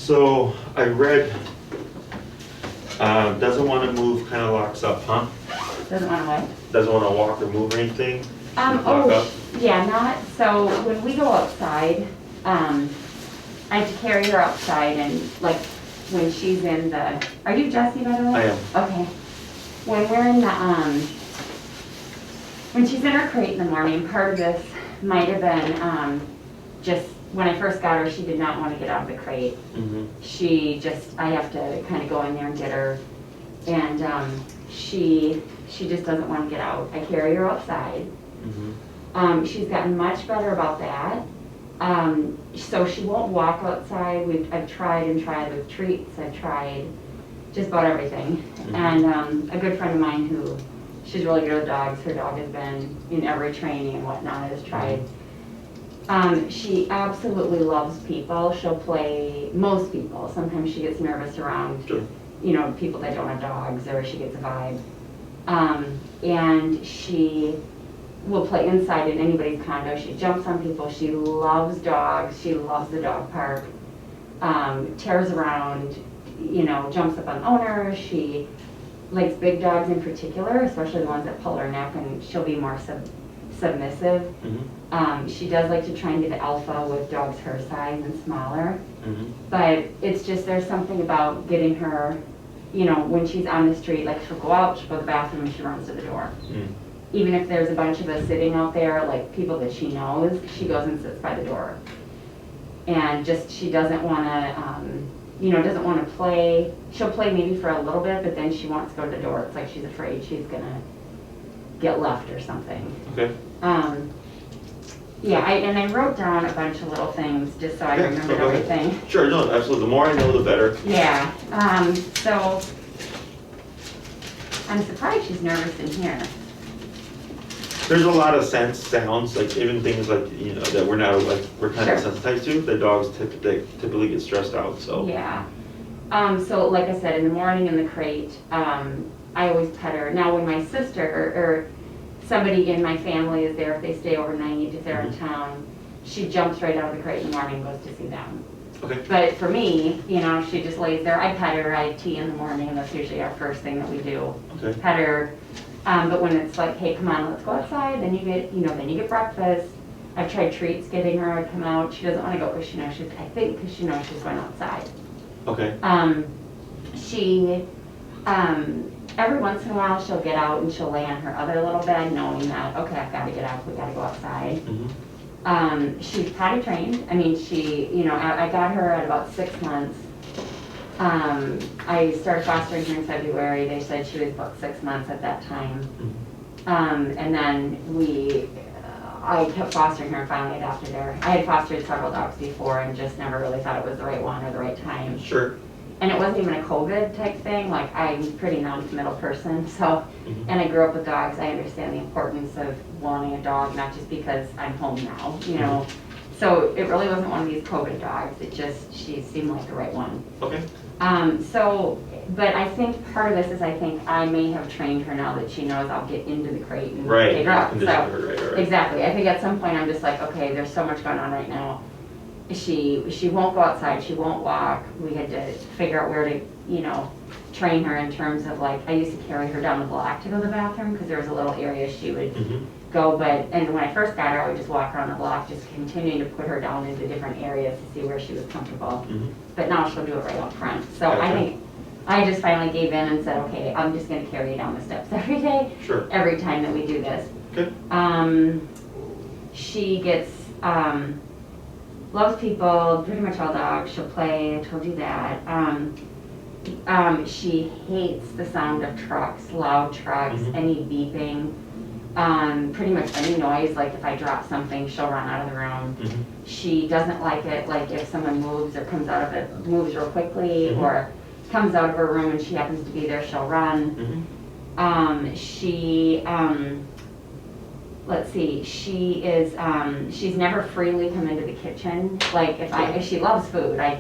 So I read, doesn't want to move, kind of locks up, huh? Doesn't want to what? Doesn't want to walk or move or anything? Lock up? Yeah, not, so when we go outside, I have to carry her outside and like when she's in the, are you Jessie by the way? I am. Okay. When we're in the, when she's in her crate in the morning, part of this might have been, just when I first got her, she did not want to get out of the crate. Mm-hmm. She just, I have to kind of go in there and get her. And she just doesn't want to get out. I carry her outside. Mm-hmm. She's gotten much better about that. So she won't walk outside. I've tried and tried with treats. I've tried just about everything. Mm-hmm. And a good friend of mine who, she's really good with dogs. Her dog has been in every training and whatnot, has tried. She absolutely loves people. She'll play most people. Sometimes she gets nervous around, Sure. you know, people that don't have dogs, or she gets a vibe. And she will play inside in anybody's condo. She jumps on people. She loves dogs. She loves the dog park. Tears around, you know, jumps up on owners. She likes big dogs in particular, especially the ones that pull her neck, and she'll be more submissive. Mm-hmm. She does like to try and get alpha with dogs her size and smaller. Mm-hmm. But it's just, there's something about getting her, you know, when she's on the street, like she'll go out, she'll go to the bathroom, and she runs to the door. Mm-hmm. Even if there's a bunch of us sitting out there, like people that she knows, she goes and sits by the door. And just, she doesn't want to, you know, doesn't want to play. She'll play maybe for a little bit, but then she wants to go to the door. It's like she's afraid she's going to get left or something. Okay. Yeah, and I wrote down a bunch of little things just so I remembered everything. Sure, no, absolutely. The more I know, the better. Yeah, so I'm surprised she's nervous in here. There's a lot of sounds, like even things like, you know, that we're not, like, we're kind of Sure. sensitized to. The dogs typically get stressed out, so. Yeah. So like I said, in the morning in the crate, I always pet her. Now when my sister or somebody in my family is there, if they stay overnight, if they're in town, she jumps right out of the crate in the morning and goes to see them. Okay. But for me, you know, she just lays there. I pet her, I have tea in the morning, and that's usually our first thing that we do. Okay. Pet her. But when it's like, hey, come on, let's go outside, then you get, you know, then you get breakfast. I've tried treats, getting her to come out. She doesn't want to go because she knows I think because she knows she's going outside. Okay. She, every once in a while she'll get out and she'll lay on her other little bed knowing that, okay, I've got to get out, we got to go outside. Mm-hmm. She's potty trained. I mean, she, you know, I got her at about 6 months. I started fostering her in February. They said she was about 6 months at that time. Mm-hmm. And then I kept fostering her and finally adopted her. I had fostered several dogs before and just never really thought it was the right one or the right time. Sure. And it wasn't even a COVID type thing. Like, I'm a pretty non-committal person, so, Mm-hmm. and I grew up with dogs. I understand the importance of wanting a dog, not just because I'm home now, you know. So it really wasn't one of these COVID dogs. It just, she seemed like the right one. Okay. But I think part of this is I think I may have trained her now that she knows I'll get into the crate and Right. take her out. Condition her, right. Exactly. I think at some point I'm just like, okay, there's so much going on right now. She won't go outside. She won't walk. We had to figure out where to, you know, train her in terms of like, I used to carry her down the block to go to the bathroom because there was a little area she would Mm-hmm. go, and when I first got her, I would just walk around the block, just continuing to put her down into different areas to see where she was comfortable. Mm-hmm. But now she'll do it right up front. So Gotcha. I think I just finally gave in and said, okay, I'm just going to carry you down the steps every day, Sure. every time that we do this. Okay. She gets, loves people, pretty much all dogs. She'll play, I told you that. She hates the sound of trucks, loud trucks, Mhm. any beeping. Pretty much any noise, like if I drop something, she'll run out of the room. Mm-hmm. She doesn't like it, like if someone moves or comes out of it, moves real quickly, Mhm. or comes out of her room and she happens to be there, she'll run. Mm-hmm. Let's see, she is, she's never freely come into the kitchen. Like if she loves food, I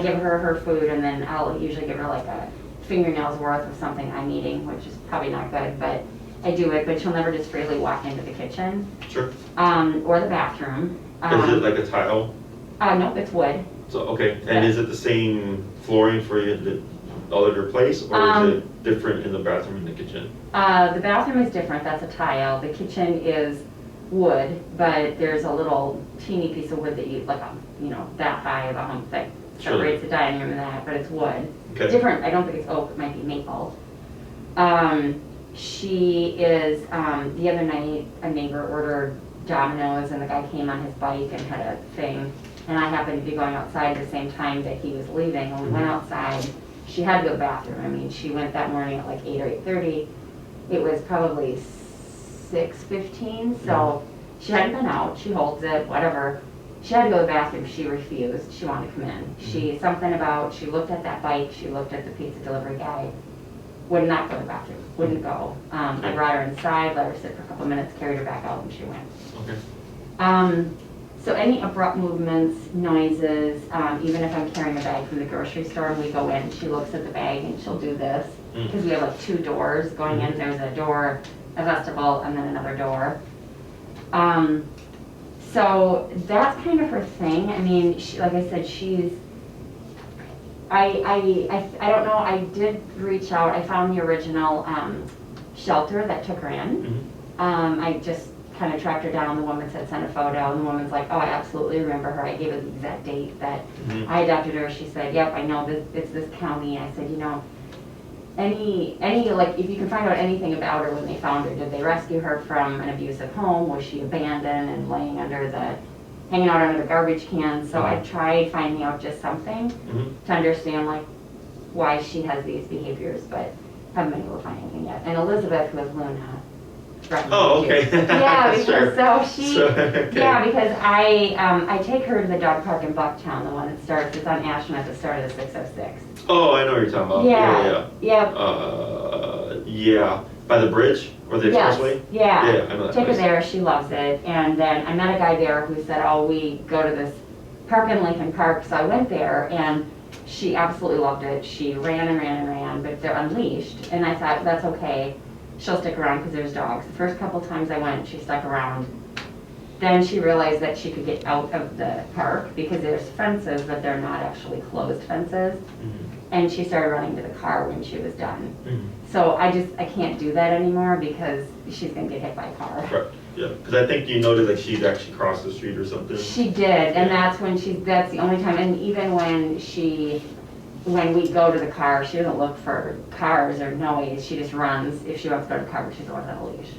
give her her food and then I'll usually give her like a fingernail's worth of something I'm eating, which is probably not good, but I do it, but she'll never just freely walk into the kitchen. Sure. Or the bathroom. Is it like a tile? Nope, it's wood. So, okay, and Yeah. is it the same flooring for you, all of your place, or is it different in the bathroom and the kitchen? The bathroom is different, that's a tile. The kitchen is wood, but there's a little teeny piece of wood that you, like, that high of a hump that Sure. separates the dining room and that, but it's wood. Okay. Different, I don't think it's oak, it might be maple. She is, the other night, a neighbor ordered Domino's and the guy came on his bike and had a thing. And I happened to be going outside at the same time that he was leaving. When we went outside, she had to go to the bathroom. I mean, she went that morning at like 8 or 8:30. It was probably 6:15, so she hadn't been out. She holds it, whatever. She had to go to the bathroom. She refused. She wanted to come in. She looked at that bike. She looked at the pizza delivery guy. Would not go to the bathroom. Wouldn't go. I brought her inside, let her sit for a couple minutes, carried her back out, and she went. Okay. So any abrupt movements, noises, even if I'm carrying a bag from the grocery store and we go in, she looks at the bag and she'll do this. Because we have like 2 doors going in. There's a door, a vestibule, and then another door. So that's kind of her thing. I mean, like I said, she's, I don't know, I did reach out. I found the original shelter that took her in. I just kind of tracked her down. The woman said send a photo, and the woman's like, oh, I absolutely remember her. I gave her the exact date that I adopted her. She said, yep, I know this, it's this county. I said, any like, if you can find out anything about her when they found her, did they rescue her from an abusive home? Was she abandoned and laying under hanging out under the garbage can? So I tried finding out just something to understand like why she has these behaviors, but haven't been able to find anything yet. And Elizabeth with Luna. Oh, okay. Yeah, because Sure. okay. Yeah, because I take her to the dog park in Bucktown, the one that starts, it's on Ashland at the start of the 606. Oh, I know what you're talking about. Yeah. Yeah. By the bridge or the expressway? Yeah. Yeah, I know that Take her place. there, she loves it. And then I met a guy there who said, oh, we go to this park in Lincoln Park. So I went there and she absolutely loved it. She ran and ran and ran, but they're unleashed. And I thought, that's okay. She'll stick around because there's dogs. The first couple times I went, she stuck around. Then she realized that she could get out of the park because there's fences, but they're not actually closed fences. And she started running to the car when she was done. So I can't do that anymore because she's gonna get hit by a car. Right. Yeah, because I think you noted that she'd actually crossed the street or something. She did, and that's the only time, and even when we go to the car, she doesn't look for cars or noise, she just runs. If she wants to go to the car, but she's the one on a leash.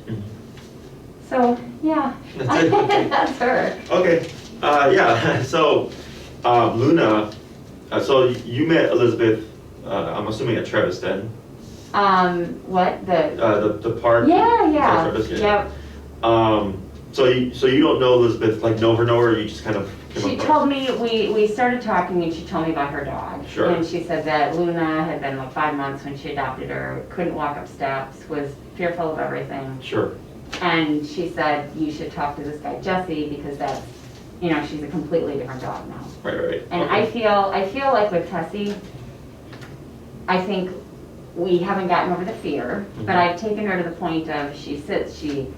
So, yeah, That's it. Okay. that's her. Okay, yeah, so Luna, so you met Elizabeth, I'm assuming at Travis then? What, The park? yeah, Travis, yep. So you don't know Elizabeth, like know her, you just kind of came She across? told me, we started talking and she told me about her dog. Sure. And she said that Luna had been like 5 months when she adopted her, couldn't walk up steps, was fearful of everything. Sure. And she said, you should talk to this guy Jesse because that's, she's a completely different dog now. Right. And Okay. I feel like with Tessie, I think we haven't gotten over the fear, but I've taken her to the point of she sits, she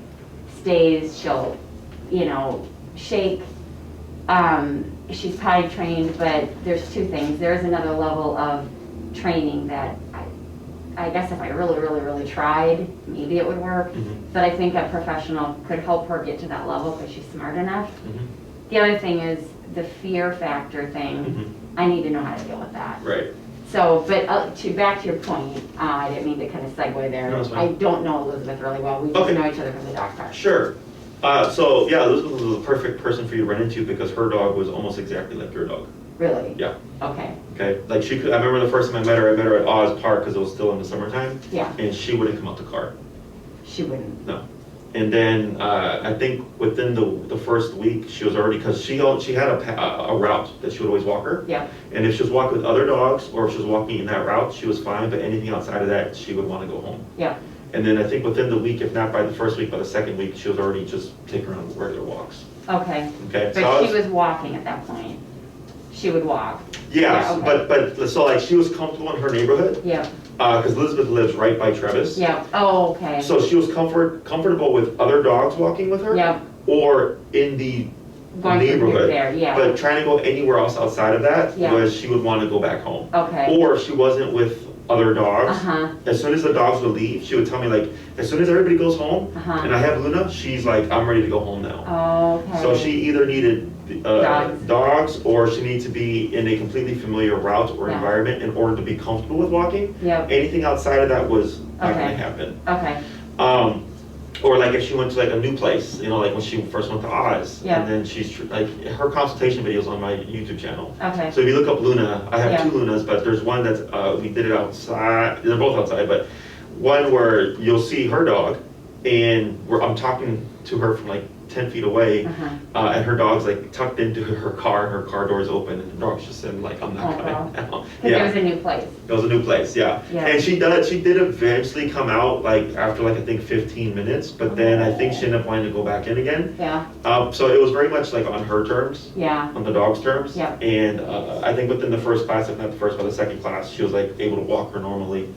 stays, she'll, shake. She's potty trained, but there's 2 things. There's another level of training that I guess if I really, really, really tried, maybe it would work. But I think a professional could help her get to that level because she's smart enough. The other thing is the fear factor thing. I need to know how to deal with that. Right. So, but back to your point, I didn't mean to kind of segue there. No, it's fine. I don't know Elizabeth really well. We just know each other from the dog park. Sure. So yeah, Elizabeth was the perfect person for you to run into because her dog was almost exactly like your dog. Really? Yeah. Okay. Okay. Like I remember the first time I met her at Oz Park because it was still in the summertime. Yeah. And she wouldn't come out the car. She wouldn't. No. And then I think within the first week she was already, because she had a route that she would always walk her. Yeah. And if she was walking with other dogs or if she was walking in that route, she was fine. But anything outside of that, she would want to go home. Yeah. And then I think within the week, if not by the first week, by the second week, she was already just taking her on regular walks. Okay. Okay. But she was walking at that point. She would walk. Yeah, okay. but so like she was comfortable in her neighborhood. Yeah. Because Elizabeth lives right by Travis. Yeah. Oh, okay. So she was comfortable with other dogs walking with her. Yeah. Or in the Going from here to neighborhood. there, yeah. But trying to go anywhere else outside of that Yeah. was she would want to go back home. Okay. Or if she wasn't with other dogs, as soon as the dogs would leave, she would tell me like, as soon as everybody goes home, and I have Luna, she's like, I'm ready to go home now. Okay. So she either needed dogs, or she needed to be in a completely familiar route or Yeah. environment in order to be comfortable with walking. Yep. Anything outside of that was not Okay. going to happen. Okay. Or like if she went to like a new place, you know, like when she first went to Oz, Yeah. and then she's like her consultation videos on my YouTube channel. Okay. So if you look up Luna, I have Yeah. 2 Lunas, but there's one that's we did it outside. They're both outside, but one where you'll see her dog, and where I'm talking to her from like 10 feet away, and her dog's like tucked into her car door's open, and the dog's just saying like, I'm not coming. Because it was a new place. It was a new place, yeah. Yeah. And she did eventually come out like after like I think 15 minutes, but then I think she ended up wanting to go back in again. Yeah. So it was very much like on her terms, Yeah. on the dog's terms. Yeah. And I think within the first class, if not the first, but the second class, she was like able to walk her normally.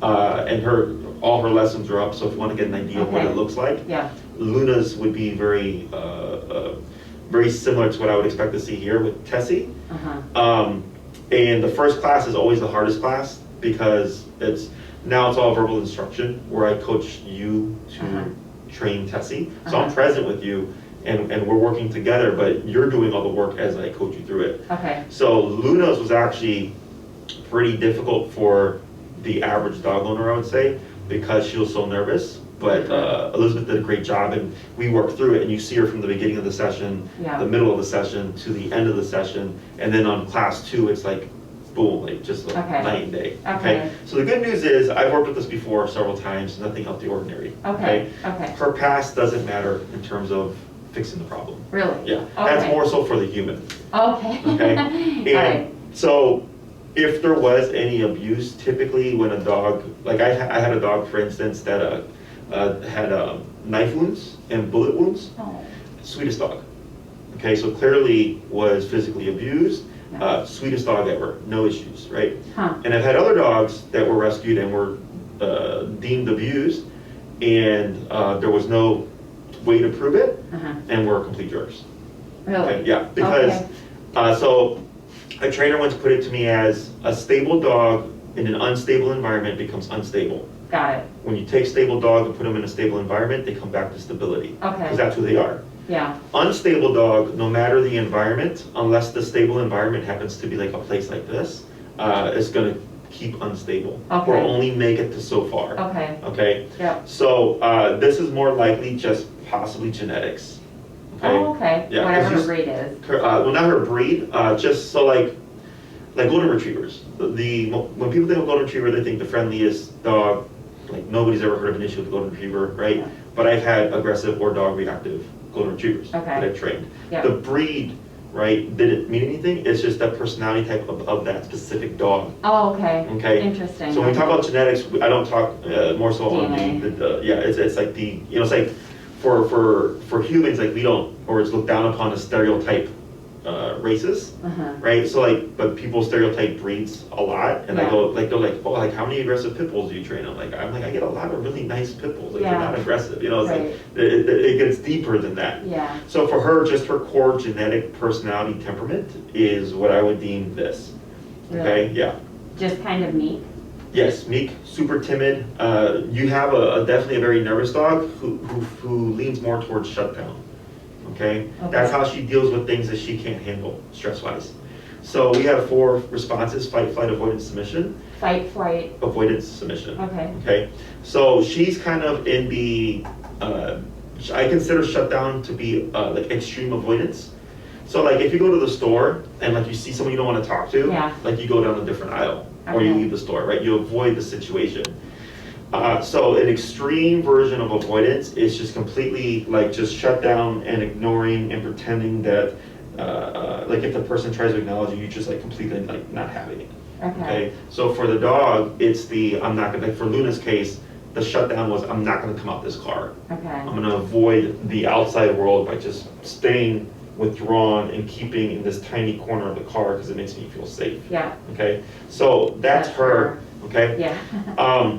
And all her lessons are up, so if you want to get an idea of what Okay. it looks like. Yeah. Luna's would be very, very similar to what I would expect to see here with Tessie. And the first class is always the hardest class because it's all verbal instruction where I coach you to train Tessie. So I'm present with you and we're working together, but you're doing all the work as I coach you through it. Okay. So Luna's was actually pretty difficult for the average dog owner, I would say, because she was so nervous. But Elizabeth did a great job, and we worked through it, and you see her from the beginning of the session, the middle of the session, to the end of the session, and then on class 2, it's like, boom, like just like night and day. Okay. So the good news is, I've worked with this before several times, nothing out of the ordinary. Okay. Her past doesn't matter in terms of fixing the problem. Really? Yeah. Okay. That's more so for the human. Okay. Okay. And so if there was any abuse, typically when a dog, like I had a dog, for instance, that had knife wounds and bullet wounds. Sweetest dog. Okay, so clearly was physically abused. Sweetest dog ever, no issues, right? And I've had other dogs that were rescued and were deemed abused, and there was no way to prove it, and were complete jerks. Really? Okay, yeah, because so a trainer once put it to me as a stable dog in an unstable environment becomes unstable. Got it. When you take stable dog and put them in a stable environment, they come back to stability. Okay. Because that's who they are. Yeah. Unstable dog, no matter the environment, unless the stable environment happens to be like a place like this, is going to keep unstable. Okay. Or only make it to so far. Okay. Okay? Yeah. So this is more likely just possibly genetics. Okay? Oh, okay. Yeah, Whatever her breed is. Well, not her breed, just so like golden retrievers. When people think of golden retriever, they think the friendliest dog. Like nobody's ever heard of an issue with a golden retriever, right? Yeah. But I've had aggressive or dog reactive golden retrievers that I've trained. Yeah. The breed, right, didn't mean anything. It's just that personality type of that specific dog. Oh, okay. Okay. Interesting. So when we talk about genetics, I don't talk more so DNA. on it's like the, it's like for humans, like we don't, or it's looked down upon as stereotype races, right? So like, but people stereotype breeds a lot, and I go like, they're like, oh, like how many aggressive pit bulls do you train? I'm like, I get a lot of really nice pit bulls. Like they're not aggressive, it's like it gets deeper than that. Yeah. So for her, just her core genetic personality temperament is what I would deem this. Okay, yeah. Just kind of meek. Yes, meek, super timid. You have definitely a very nervous dog who leans more towards shutdown. Okay? That's how she deals with things that she can't handle stress-wise. So we have 4 responses: fight, flight, avoidance, submission. Fight, flight. Avoidance, submission. Okay. Okay? So she's kind of in the, I consider shutdown to be like extreme avoidance. So like if you go to the store and like you see someone you don't want to talk to, like you go down a different aisle or you leave the store, right? You avoid the situation. So an extreme version of avoidance is just completely like just shut down and ignoring and pretending that like if the person tries to acknowledge you, you just like completely like not having it. Okay. So for the dog, it's the I'm not gonna, like for Luna's case, the shutdown was I'm not gonna come out this car. Okay. I'm gonna avoid the outside world by just staying withdrawn and keeping in this tiny corner of the car because it makes me feel safe. Yeah. Okay. So that's her. Okay. Yeah.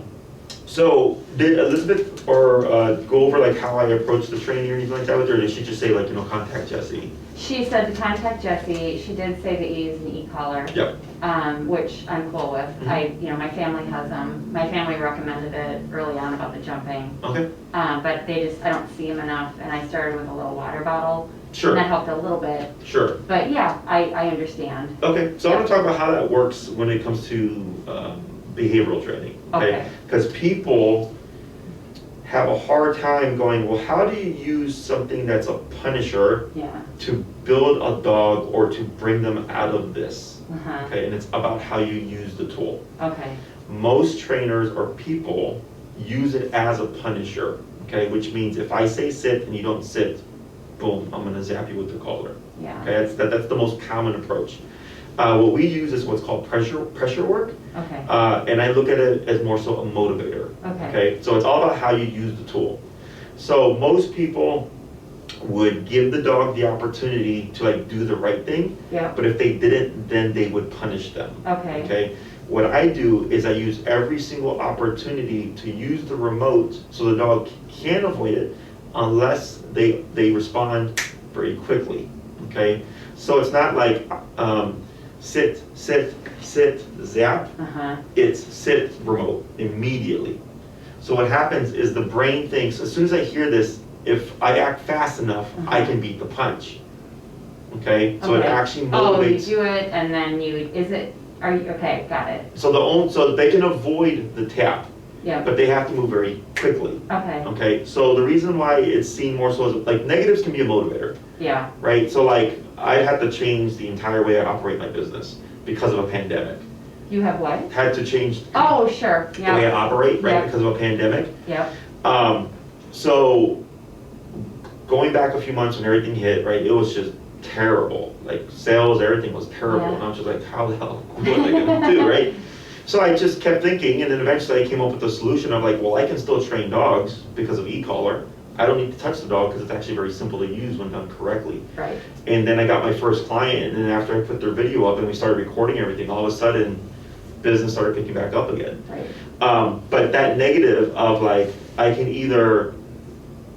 So did Elizabeth or go over like how I approach the training or anything like that with her, or did she just say like, contact Jessie? She said to contact Jessie. She did say that you use an e-collar. Yep. Which I'm cool with. Mm-hmm. My family has them. My family recommended it early on about the jumping. Okay. But I don't see them enough, and I started with a little water bottle. Sure. And that helped a little bit. Sure. But yeah, I understand. Okay, so I want to talk about how that works when it comes to behavioral training. Okay. Because people have a hard time going, well, how do you use something that's a punisher to build a dog or to bring them out of this? Okay, and it's about how you use the tool. Okay. Most trainers or people use it as a punisher, okay, which means if I say sit and you don't sit, boom, I'm gonna zap you with the collar. Yeah. Okay, that's the most common approach. What we use is what's called pressure work. Okay. And I look at it as more so a motivator. Okay. So it's all about how you use the tool. So most people would give the dog the opportunity to like do the right thing. Yeah. But if they didn't, then they would punish them. Okay. Okay. What I do is I use every single opportunity to use the remote so the dog can avoid it unless they respond very quickly. Okay. So it's not like sit, zap. It's sit, remote, immediately. So what happens is the brain thinks, as soon as I hear this, if I act fast enough, I can beat the punch. Okay? So it actually motivates. Oh, you do it and then okay, got it. So they can avoid the tap. Yeah. But they have to move very quickly. Okay. Okay? So the reason why it's seen more so as, like, negatives can be a motivator. Yeah. Right? So like, I had to change the entire way I operate my business because of a pandemic. You have what? Had to change Oh, sure. the way I operate, right, Yep. because of a pandemic. Yep. So going back a few months when everything hit, right, it was just terrible. Like sales, everything was terrible. And I was just like, how the hell, what am I gonna do, right? So I just kept thinking, and then eventually I came up with the solution of like, well, I can still train dogs because of e-collar. I don't need to touch the dog because it's actually very simple to use when done correctly. Right. And then I got my first client, and then after I put their video up and we started recording everything, all of a sudden, business started picking back up again. Right. But that negative of like, I can either,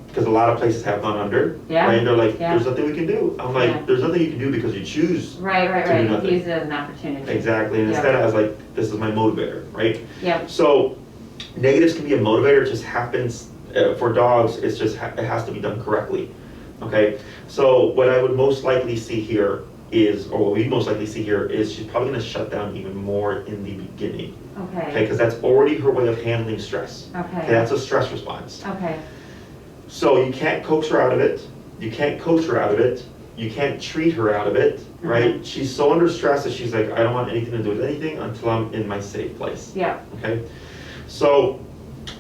because a lot of places have gone under, right? And they're like, there's nothing we can do. I'm like, there's nothing you can do because you choose to do nothing. Use it as an opportunity. Exactly, and instead I was like, this is my motivator, right? Yeah. So negatives can be a motivator, it just happens, for dogs, it's just, it has to be done correctly, okay? So what I would most likely see here is, or what we most likely see here is she's probably gonna shut down even more in the beginning. Okay, because that's already her way of handling stress. Okay, that's a stress response. Okay. So you can't coax her out of it, you can't coach her out of it, you can't treat her out of it, right? She's so under stress that she's like, I don't want anything to do with anything until I'm in my safe place. Yeah. Okay, so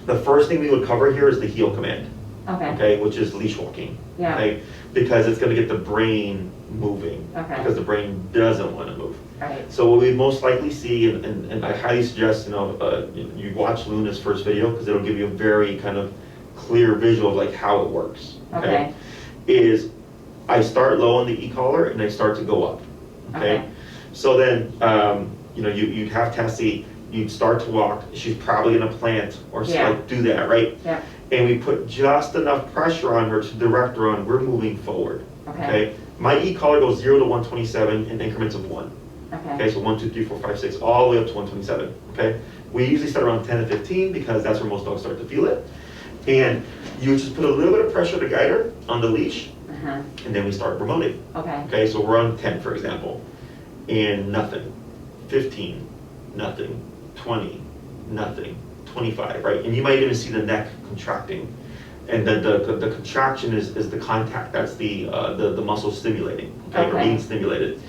the first thing we would cover here is the heel command. Okay. Okay, which is leash walking. Yeah. Okay, because it's going to get the brain moving. Okay. Because the brain doesn't want to move. Right. So what we most likely see, and I highly suggest you watch Luna's first video because it'll give you a very kind of clear visual of like how it works. Okay. Is I start low on the e-collar and I start to go up. Okay. So then you have Tessie. You'd start to walk, she's probably gonna plant or like do that, right? Yeah. And we put just enough pressure on her to direct her on, we're moving forward. Okay. My e-collar goes 0 to 127 in increments of 1. Okay, so 1, 2, 3, 4, 5, 6, all the way up to 127. Okay. We usually start around 10 to 15 because that's where most dogs start to feel it. And you just put a little bit of pressure to guide her on the leash, and then we start promoting. Okay. Okay, so we're on 10, for example, and nothing. 15, nothing. 20, nothing, 25, right? And you might even see the neck contracting. And the contraction is the contact, that's the muscle stimulating, okay, or being stimulated.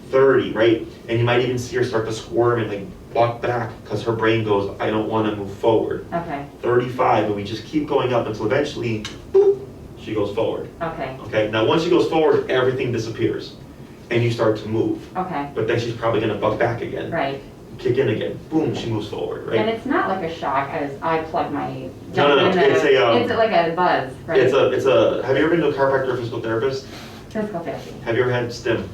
30, right? And you might even see her start to squirm and like walk back because her brain goes, I don't want to move forward. Okay. 35, and we just keep going up until eventually, boop, she goes forward. Okay. Okay, now once she goes forward, everything disappears and you start to move. Okay. But then she's probably going to buck back again. Right. Kick in again, boom, she moves forward, right? And it's not like a shock as I plug my no, it's like a buzz, right? It's a have you ever been to a chiropractor or physical therapist? Physical therapy. Have you ever had stim?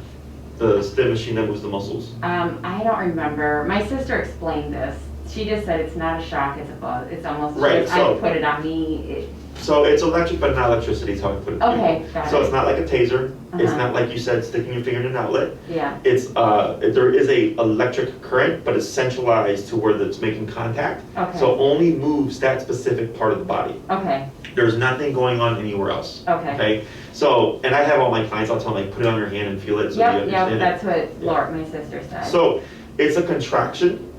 The stim machine that moves the muscles? I don't remember. My sister explained this She just said it's not a shock, it's a buzz. It's almost, Right, I put it on me. So it's electric, but not electricity is how I put it. Okay, got it. So it's not like a taser. It's not like you said, sticking your finger in an outlet. Yeah. It's, there is a electric current, but it's centralized to where it's making contact. Okay. So only moves that specific part of the body. Okay. There's nothing going on anywhere else. Okay. So, and I have all my clients, I'll tell them, like, put it on your hand and feel it so you understand it. That's what Laura, my sister, said. So it's a contraction,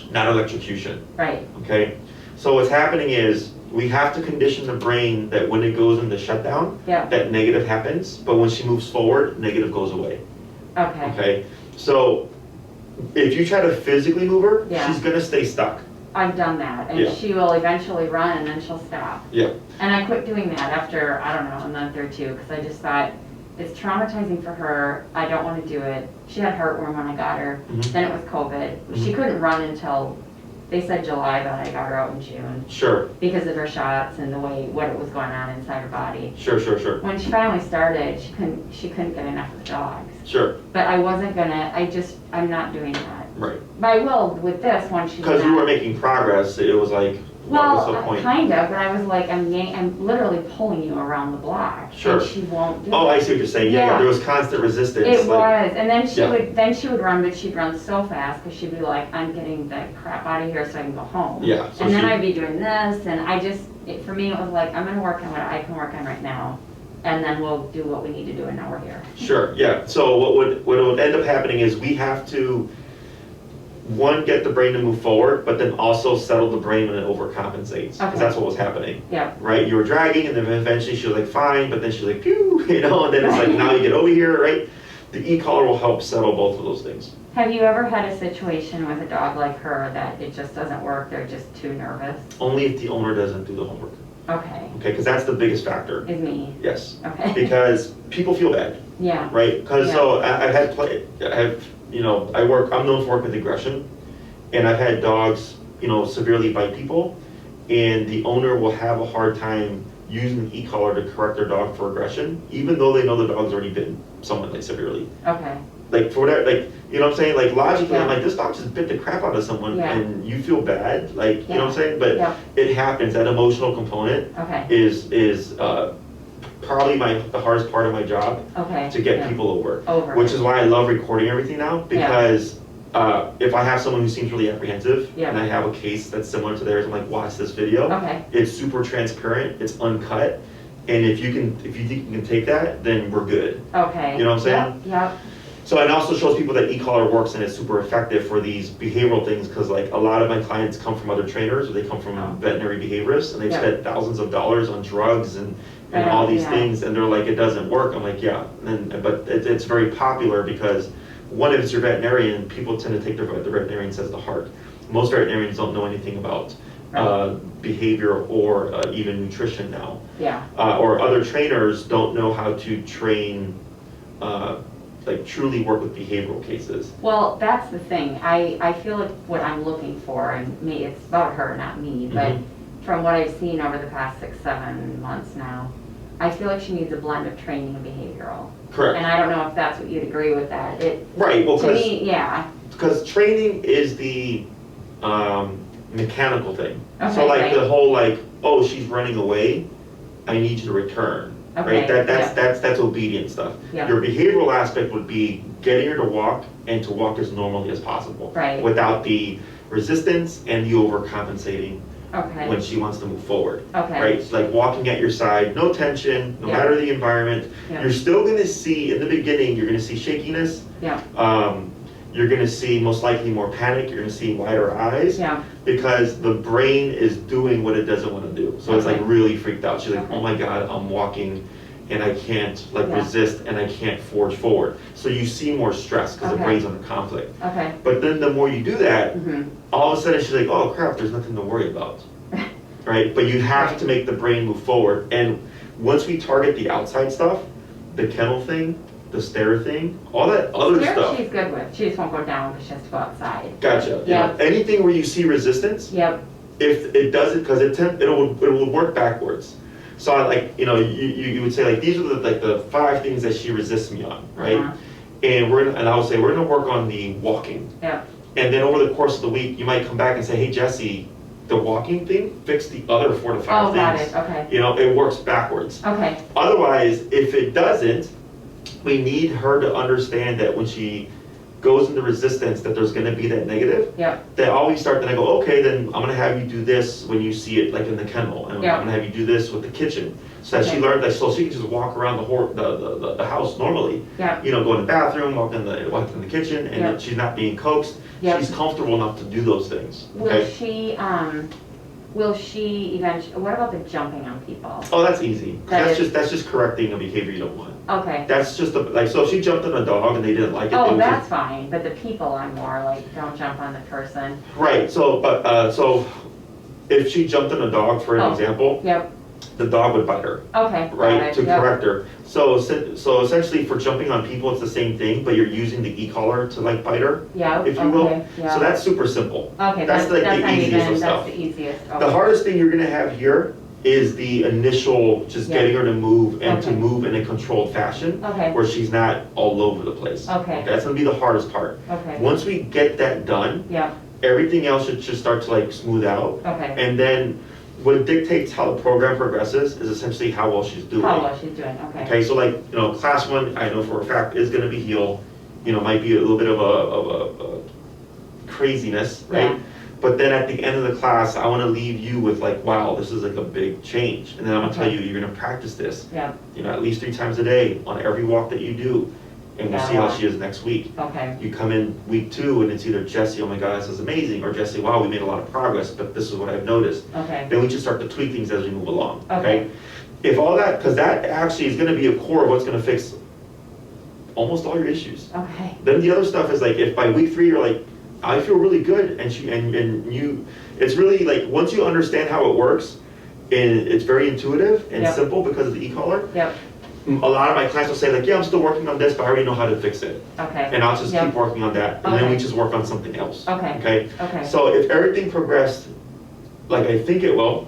not electrocution. Right. Okay? So what's happening is we have to condition the brain that when it goes into shutdown, that negative happens, but when she moves forward, negative goes away. Okay. Okay? So if you try to physically move her, she's gonna stay stuck. I've done that, and she will eventually run and then she'll stop. Yeah. And I quit doing that after, I don't know, a month or two, because I just thought, it's traumatizing for her, I don't want to do it. She had heartworm when I got her, then it was COVID. She couldn't run until, they said July, but I got her out in June. Sure. Because of her shots and the way, what was going on inside her body. Sure. When she finally started, she couldn't get enough of the dogs. Sure. But I wasn't gonna, I'm not doing that. Right. But I will with this once she's because you were making progress, it was like, what was the point? Kind of, but I was like, I'm literally pulling you around the block. Sure. And she won't do it. I see what you're saying. Yeah, there was constant resistance. It was, and then she would run, but she'd run so fast because she'd be like, I'm getting the crap out of here so I can go home. Yeah. So and then I'd be doing this, and for me, it was like, I'm gonna work on what I can work on right now, and then we'll do what we need to do, and now we're here. Sure. Yeah. So what would end up happening is we have to, one, get the brain to move forward, but then also settle the brain when it overcompensates. Because that's what was happening. Yeah. Right? You were dragging, and then eventually she was like, fine, but then she was like, pew, and then it's like, now you get over here, right? The e-collar will help settle both of those things. Have you ever had a situation with a dog like her that it just doesn't work, they're just too nervous? Only if the owner doesn't do the homework. Okay. Okay, because that's the biggest factor. Is me. Yes. Okay. Because people feel bad. Yeah. Right? Because so I'm known for working with aggression, and I've had dogs, severely bite people, and the owner will have a hard time using the e-collar to correct their dog for aggression, even though they know the dog's already bitten someone like severely. Okay. Like for whatever, you know what I'm saying? Like logically, I'm like, this dog just bit the crap out of someone, and you feel bad, like you know what I'm saying? But it happens. That emotional component is probably the hardest part of my job to get people over. Which is why I love recording everything now, because if I have someone who seems really apprehensive and I have a case that's similar to theirs, I'm like, watch this video. It's super transparent, it's uncut, and if you think you can take that, then we're good. Okay. You know what I'm saying? Yep. So it also shows people that e-collar works and it's super effective for these behavioral things, because like a lot of my clients come from other trainers, or they come from veterinary behaviorists, and they've spent thousands of dollars on drugs and all these things, and they're like, it doesn't work. I'm like, but it's very popular because, one, if it's your veterinarian, people tend to take the veterinarian says to heart. Most veterinarians don't know anything about behavior or even nutrition now. Yeah. Or other trainers don't know how to train, truly work with behavioral cases. Well, that's the thing. I feel like what I'm looking for, and it's about her, not me, but from what I've seen over the past 6-7 months now, I feel like she needs a blend of training and behavioral. Correct. And I don't know if that's what you'd agree with that. Right. Well, to me, because training is the mechanical thing. Okay, so the whole she's running away, I need you to return. Okay. Right. That's obedient stuff. Yeah. Your behavioral aspect would be getting her to walk, and to walk as normally as possible. Right. Without the resistance and the overcompensating. Okay. When she wants to move forward. Okay. Right? Like walking at your side, no tension, no matter the environment. Yeah. You're still going to see, in the beginning, you're going to see shakiness. Yeah. You're going to see most likely more panic. You're going to see wider eyes. Yeah. Because the brain is doing what it doesn't want to do. So it's like really freaked out. She's like, oh my God, I'm walking and I can't resist, and I can't forge forward. So you see more stress because the brain's under conflict. Okay. But then the more you do that, all of a sudden she's like, oh crap, there's nothing to worry about. Right? But you have to make the brain move forward. And once we target the outside stuff, the kennel thing, the stare thing, all that other stuff. She's good with. She just won't go down because she has to go outside. Gotcha. Yeah. Anything where you see resistance, if it does it, because it will work backwards. So you would say these are the 5 things that she resists me on, right? And I would say we're gonna work on the walking. Yeah. And then over the course of the week, you might come back and say, hey, Jesse, the walking thing, fix the other 4 to 5 things. Got it, okay. You know, it works backwards. Okay. Otherwise, if it doesn't, we need her to understand that when she goes into resistance, that there's gonna be that negative. Yep. That always start, then I go, okay, then I'm gonna have you do this when you see it like in the kennel. And Yep. I'm gonna have you do this with the kitchen. So that she Okay. learned that, so she can just walk around the house normally. Yep. You know, go in the bathroom, walk in the kitchen, and Yep. that she's not being coaxed. Yep. She's comfortable enough to do those things. Will Okay? she eventually, what about the jumping on people? Oh, that's easy. That That's just correcting a behavior you don't want. Okay. That's just like, so if she jumped on a dog and they didn't like it. Oh, they would that's fine, but the people I'm more like, don't jump on the person. Right, so, so if she jumped on a dog, for an example, Yep, the dog would bite her, okay. right, to Yep. correct her. So essentially for jumping on people, it's the same thing, but you're using the e-collar to like bite her, Yeah, if you will. okay, yeah. So that's super simple. Okay, that's like the not easiest even, of stuff. That's the easiest. The Okay. hardest thing you're gonna have here is the initial, just Yeah. getting her to move and to Okay. move in a controlled fashion, Okay, where she's not all over the place. Okay. That's gonna be the hardest part. okay, Once we get that done, yeah, everything else should just start to like smooth out. okay. And then what dictates how the program progresses is essentially how well she's doing. How well she's doing, okay. Okay, so like, you know, class 1, I know for a fact is gonna be heel, you know, might be a little bit of a craziness, right? Yeah. But then at the end of the class, I wanna leave you with like, wow, this is like a big change. And then I'm gonna tell Okay. you, you're gonna practice this, Yeah, you know, at least 3 times a day on every walk that you do. And we'll Yeah, see how wow. she is next week. okay, You come in week 2 and it's either Jesse, oh my God, this is amazing, or Jesse, wow, we made a lot of progress, but this is what I've noticed. okay, Then we just start to tweak things as we move along, Okay. okay? If all that, because that actually is gonna be a core of what's gonna fix almost all your issues. okay, Then the other stuff is like, if by week 3 you're like, I feel really good, and you, it's really like, once you understand how it works, and it's very intuitive and Yep. simple because of the e-collar, yep, a lot of my clients will say like, yeah, I'm still working on this, but I already know how to fix it. okay. And I'll just Yep. keep working on that, and then we Okay. just work on something else. Okay. Okay? Okay, So if everything progressed like I think it will,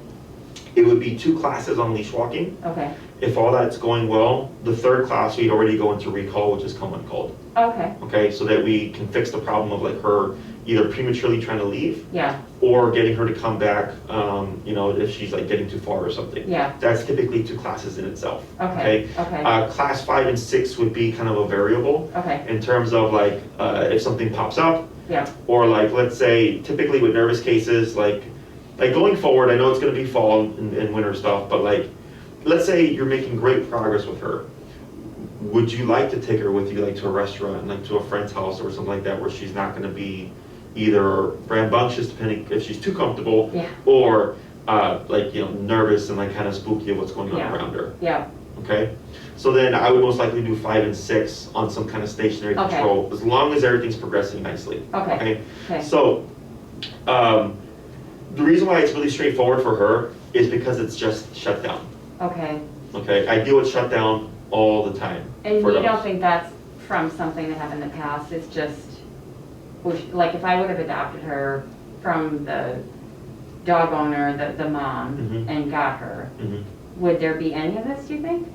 it would be 2 classes on leash walking. okay, If all that's going well, the 3rd class, we'd already go into recall, which is come uncalled. okay, Okay, so that we can fix the problem of like her either prematurely trying to leave yeah, or getting her to come back, you know, if she's like getting too far or something. yeah, That's typically 2 classes in itself. okay, okay, Class 5 and 6 would be kind of a variable okay, in terms of like, if something pops up, yeah, or like, let's say, typically with nervous cases, like going forward, I know it's gonna be fall and winter stuff, but like, let's say you're making great progress with her. Would you like to take her with you, like to a restaurant, like to a friend's house or something like that, where she's not gonna be either rambunctious, depending if she's too comfortable, yeah, or like, you know, nervous and like kind of spooky of what's going on Yeah. around her, yeah, okay? So then I would most likely do 5 and 6 on some kind of stationary Okay. control, as long as everything's progressing nicely, okay, okay? okay, So, the reason why it's really straightforward for her is because it's just shut down, okay. okay? I deal with shutdown all the time. And for you don't dogs. think that's from something that happened in the past, it's just, like if I would have adopted her from the dog owner, the mom, Mhm. and got her, Mhm. would there be any of this, do you think?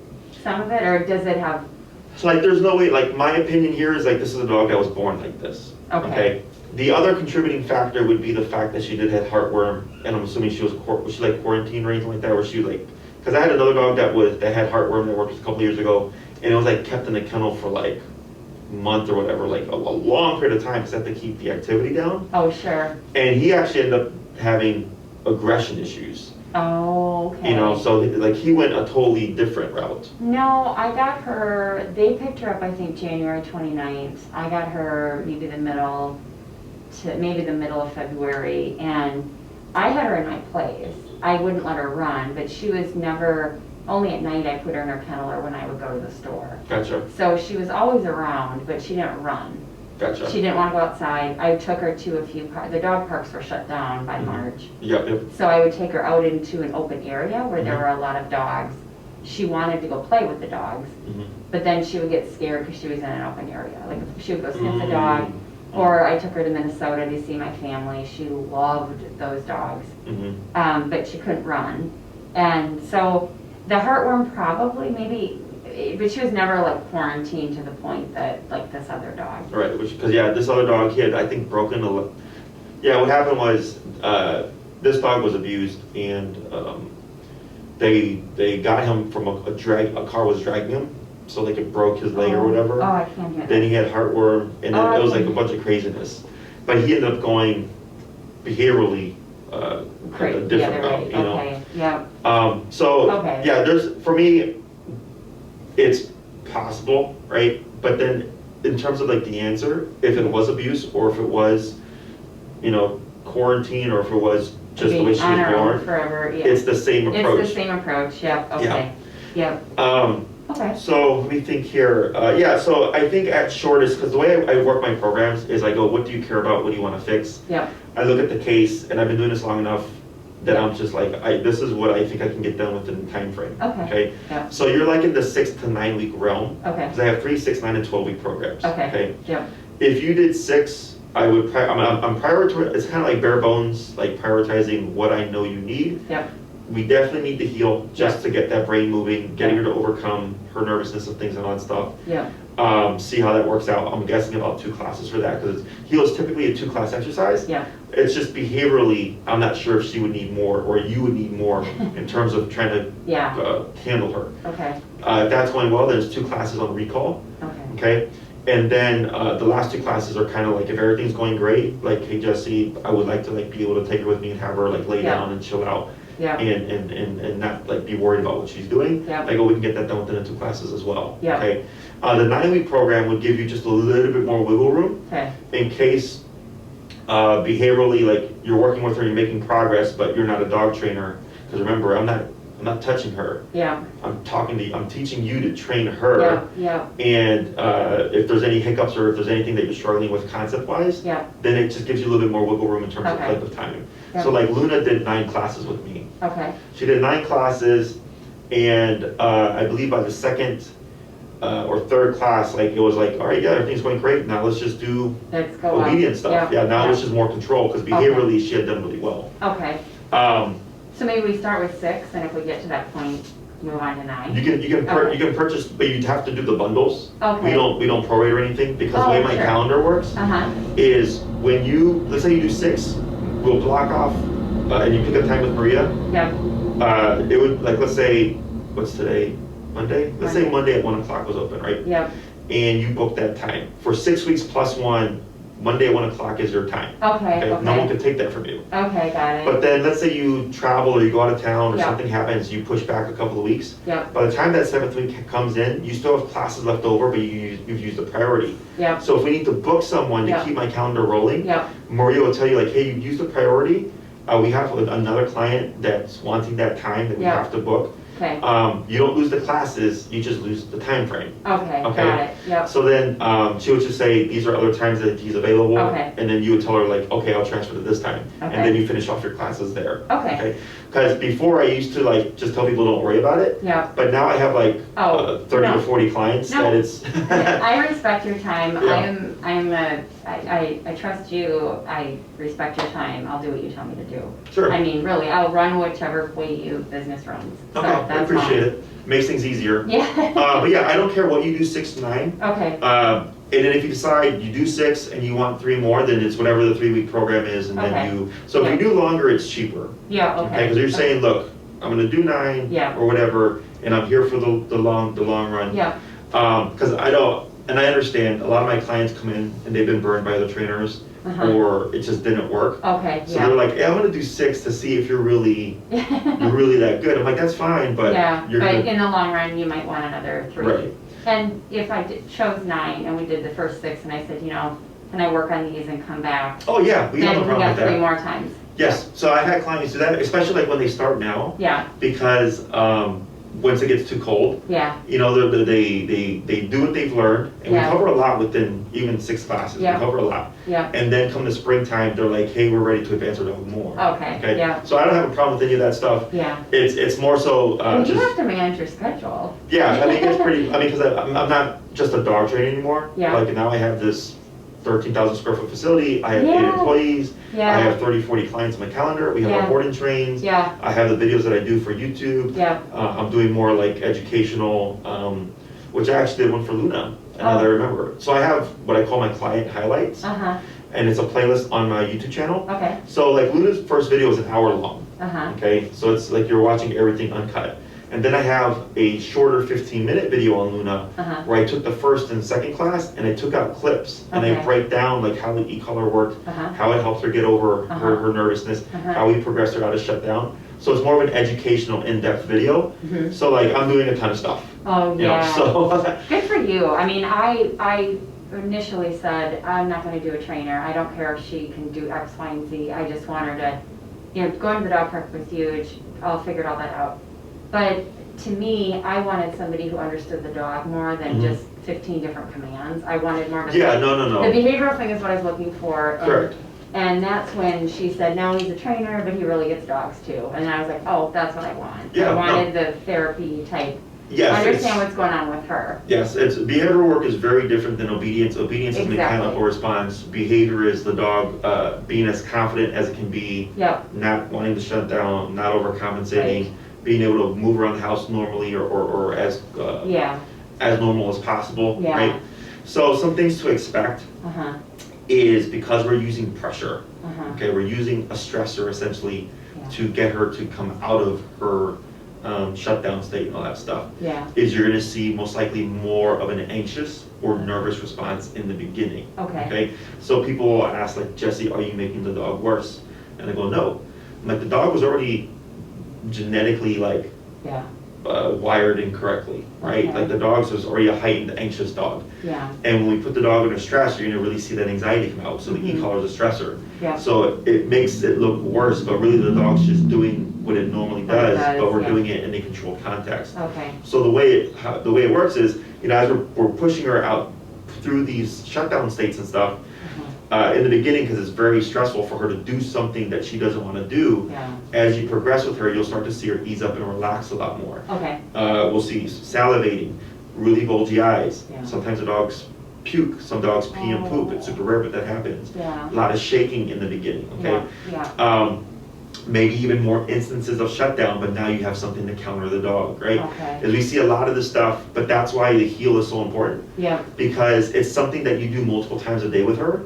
Some of it, or does it have, So like, there's no way, like, my opinion here is like, this is a dog that was born like this, okay, The other contributing factor would be the fact that she did have heartworm, and I'm assuming she was she like quarantined or anything like that, where she like, because I had another dog that had heartworm that worked a couple years ago, and it was like kept in the kennel for like a month or whatever, like a long period of time, because I had to keep the activity down, oh, sure, and he actually ended up having aggression issues, oh, okay. you know, so like he went a totally different route. No, I got her, they picked her up, I think, January 29th. I got her maybe the middle of February, and I had her in my place. I wouldn't let her run, but she was never, only at night I put her in her kennel or when I would go to the store. Gotcha, So she was always around, but she didn't run. gotcha. She didn't want to go outside. I took her to a few, the dog parks were shut down by Mhm. March. Yep. So I would take her out into an open area where there Mhm. were a lot of dogs. She wanted to go play with the dogs, Mhm. but then she would get scared because she was in an open area. Like she would go sniff Mm. the dog, or I took her to Minnesota to see my family. She loved those dogs, Mhm. but she couldn't run. And so the heartworm probably, maybe but she was never like quarantined to the point that like this other dog. Right, because this other dog, he had, I think, broken a. Yeah, what happened was this dog was abused, and they got him from a car was dragging him, so like it broke his leg or whatever. Oh, I can't hear that. Then he had heartworm, and it was like a bunch of craziness. But he ended up going behaviorally a different route, you know. Okay. Yeah. Yeah, for me, it's possible, right? But then in terms of like the answer, if it was abuse or if it was, you know, quarantine or if it was just the way she was born, forever, it's the same approach. It's the same approach, yep, okay. Yeah. Yep. Okay. So let me think here. So I think at shortest, because the way I work my programs is I go, what do you care about? What do you want to fix? Yep. I look at the case, and I've been doing this long enough that I'm just like, this is what I think I can get done within the time frame. Okay. Yep. So you're like in the 6 to 9 week realm. Okay. Because I have 3, 6, 9, and 12 week programs. Okay. Yep. If you did 6, I would. I'm prioritizing. It's kind of like bare bones, like prioritizing what I know you need. Yep. We definitely need to heal just to get that brain moving, getting her to overcome her nervousness and things and all that stuff. Yeah. See how that works out. I'm guessing about 2 classes for that because heal is typically a 2-class exercise. Yeah. It's just behaviorally, I'm not sure if she would need more or you would need more in terms of trying to handle her. Okay. If that's going well, there's 2 classes on recall. Okay. And then the last 2 classes are kind of like if everything's going great, like, hey Jesse, I would like to like be able to take her with me and have her like lay down and chill out. Yeah. And not like be worried about what she's doing. Yeah. Like, we can get that done within the 2 classes as well. Yeah. Okay. The 9-week program would give you just a little bit more wiggle room. Okay. In case behaviorally, like you're working with her, you're making progress, but you're not a dog trainer. Because remember, I'm not touching her. Yeah. I'm teaching you to train her. Yeah. And if there's any hiccups or if there's anything that you're struggling with concept-wise, then it just gives you a little bit more wiggle room in terms of length of time. Yeah. So like Luna did 9 classes with me. Okay. She did 9 classes, and I believe by the 2nd or 3rd class, like it was like, all right, everything's going great. Now let's just do obedience stuff. Now it's just more control because behaviorally she had done really well. Okay. So maybe we start with 6, and if we get to that point, move on to 9. You can purchase, but you'd have to do the bundles. Okay. We don't prorate or anything because the way my calendar works is when let's say you do 6, we'll block off and you pick a time with Maria. Yep. It would like let's say what's today? Monday? Let's say Monday at 1 o'clock was open, right? Yep. And you book that time for 6 weeks plus 1. Monday at 1 o'clock is your time. Okay. No one can take that from you. Okay, got it. But then let's say you travel or you go out of town or something happens, you push back a couple of weeks. Yep. By the time that 7th week comes in, you still have classes left over, but you've used the priority. Yep. So if we need to book someone to keep my calendar rolling, Maria will tell you like, hey, you used the priority. We have another client that's wanting that time that we have to book. Okay. You don't lose the classes, you just lose the time frame. Okay. Got it. Yep. So then she would just say, these are other times that he's available. Okay. And then you would tell her like, okay, I'll transfer to this time. Okay. And then you finish off your classes there. Okay. Because before I used to like, just tell people don't worry about it. Yeah. But now I have like 30 to 40 clients that it's. I respect your time. Yeah. I trust you. I respect your time. I'll do what you tell me to do. Sure. I mean, really, I'll run whichever way you business runs. So Okay, I appreciate it. Makes things easier. Yeah. But yeah, I don't care what you do 6 to 9. Okay. And then if you decide you do 6 and you want 3 more, then it's whatever the 3-week program is, and then so if you do longer, it's cheaper. Yeah. Okay. Because you're saying, look, I'm going to do 9 or whatever, and I'm here for the long run. Yeah. Because and I understand a lot of my clients come in and they've been burned by other trainers, or it just didn't work. Okay. So they're like, hey, I'm going to do 6 to see if you're really that good. I'm like, that's fine, but in the long run, you might want another 3. Right. And if I chose 9 and we did the first 6, and I said, can I work on these and come back? Oh yeah, we have no problem with that. 3 more times. Yes, so I've had clients do that, especially like when they start now. Yeah. Because once it gets too cold, they do what they've learned, and we cover a lot within even 6 classes. We cover a lot. Yeah. And then come the springtime, they're like, hey, we're ready to advance our dog more. Okay. Yeah. So I don't have a problem with any of that stuff. Yeah. It's more so. And you have to manage your schedule. Yeah, I mean it's pretty. I mean because I'm not just a dog trainer anymore. Yeah. Like now I have this 13,000 square foot facility. I have 8 employees. Yeah. I have 30, 40 clients on my calendar. We have our board and trains. Yeah. I have the videos that I do for YouTube. Yeah. I'm doing more like educational which I actually did one for Luna, and now that I remember. So I have what I call my client highlights, and it's a playlist on my YouTube channel. Okay. So like Luna's first video is an hour long, Uh-huh. okay? So it's like you're watching everything uncut. And then I have a shorter 15-minute video on Luna where I took the first and second class and I took out clips and I break down like how the e-collar worked, how it helps her get over her nervousness, how we progress her out of shutdown. So it's more of an educational, in-depth video. So like I'm doing a ton of stuff. Oh yeah. So good for you. I mean, I initially said I'm not going to do a trainer. I don't care if she can do X, Y, and Z. I just want her to, going to the dog park was huge. I'll figure all that out. But to me, I wanted somebody who understood the dog more than just 15 different commands. I wanted more of a... Yeah, no. The behavioral thing is what I was looking for. Correct. And that's when she said, no, he's a trainer, but he really gets dogs too. And I was like, oh, that's what I want. Yeah, I wanted the therapy type. Yes, understand what's going on with her. Yes, behavioral work is very different than obedience. Obedience is mechanical response. Behavior is the dog being as confident as it can be, not wanting to shut down, not overcompensating, being able to move around the house normally or as normal as possible, right? So some things to expect is because we're using pressure, okay, we're using a stressor essentially to get her to come out of her shutdown state and all that stuff, is you're going to see most likely more of an anxious or nervous response in the beginning. Okay. So people will ask like, Jesse, are you making the dog worse? And I go, no. I'm like, the dog was already genetically like wired incorrectly, right? Like the dog's was already a heightened anxious dog. And when we put the dog under stress, you're going to really see that anxiety come out. So the e-collar is a stressor. So it makes it look worse, but really the dog's just doing what it normally does, but we're doing it in a controlled context. So the way it works is, as we're pushing her out through these shutdown states and stuff, in the beginning, because it's very stressful for her to do something that she doesn't want to do, as you progress with her, you'll start to see her ease up and relax a lot more. We'll see salivating, really bulgy eyes. Sometimes the dogs puke, some dogs pee and poop. It's super rare, but that happens. A lot of shaking in the beginning, okay? Maybe even more instances of shutdown, but now you have something to counter the dog, right? As we see a lot of this stuff, but that's why the heel is so important. Because it's something that you do multiple times a day with her,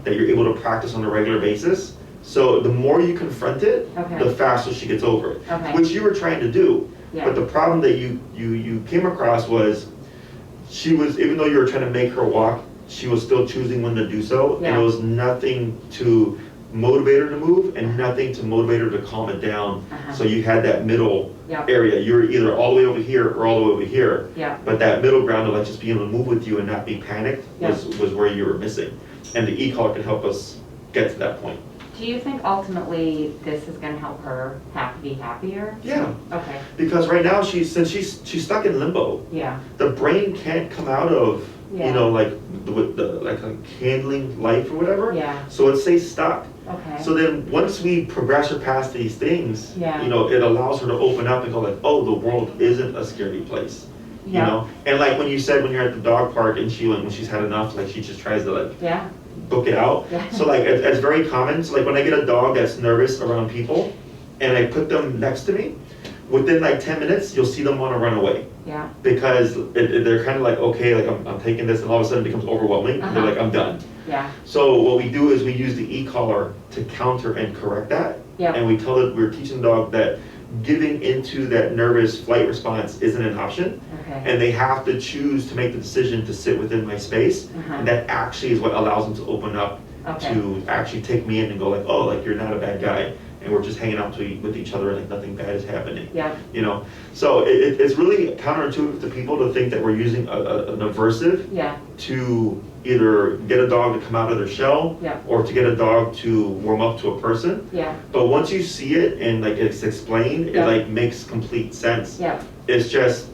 that you're able to practice on a regular basis. So the more you confront it, the faster she gets over it, which you were trying to do. But the problem that you came across was she was, even though you were trying to make her walk, she was still choosing when to do so, and it was nothing to motivate her to move and nothing to motivate her to calm it down. So you had that middle area. You were either all the way over here or all the way over here. But that middle ground of like just being able to move with you and not be panicked was where you were missing. And the e-collar can help us get to that point. Do you think ultimately this is going to help her be happier? Yeah. Because right now she's stuck in limbo. The brain can't come out of like the handling life or whatever. So it stays stuck. So then once we progress her past these things, it allows her to open up and go like, oh, the world isn't a scary place. You know? And like when you said when you're at the dog park and when she's had enough, like she just tries to like book it out. So like it's very common. So like when I get a dog that's nervous around people and I put them next to me, within like 10 minutes, you'll see them want to run away. Because they're kind of like, okay, like I'm taking this, and all of a sudden it becomes overwhelming. And they're like, I'm done. So what we do is we use the e-collar to counter and correct that. And we're teaching the dog that giving into that nervous flight response isn't an option. And they have to choose to make the decision to sit within my space. And that actually is what allows them to open up to actually take me in and go like, oh, like you're not a bad guy. And we're just hanging out with each other and like nothing bad is happening. So it's really counterintuitive to people to think that we're using an aversive to either get a dog to come out of their shell or to get a dog to warm up to a person. But once you see it and like it's explained, it like makes complete sense. It's just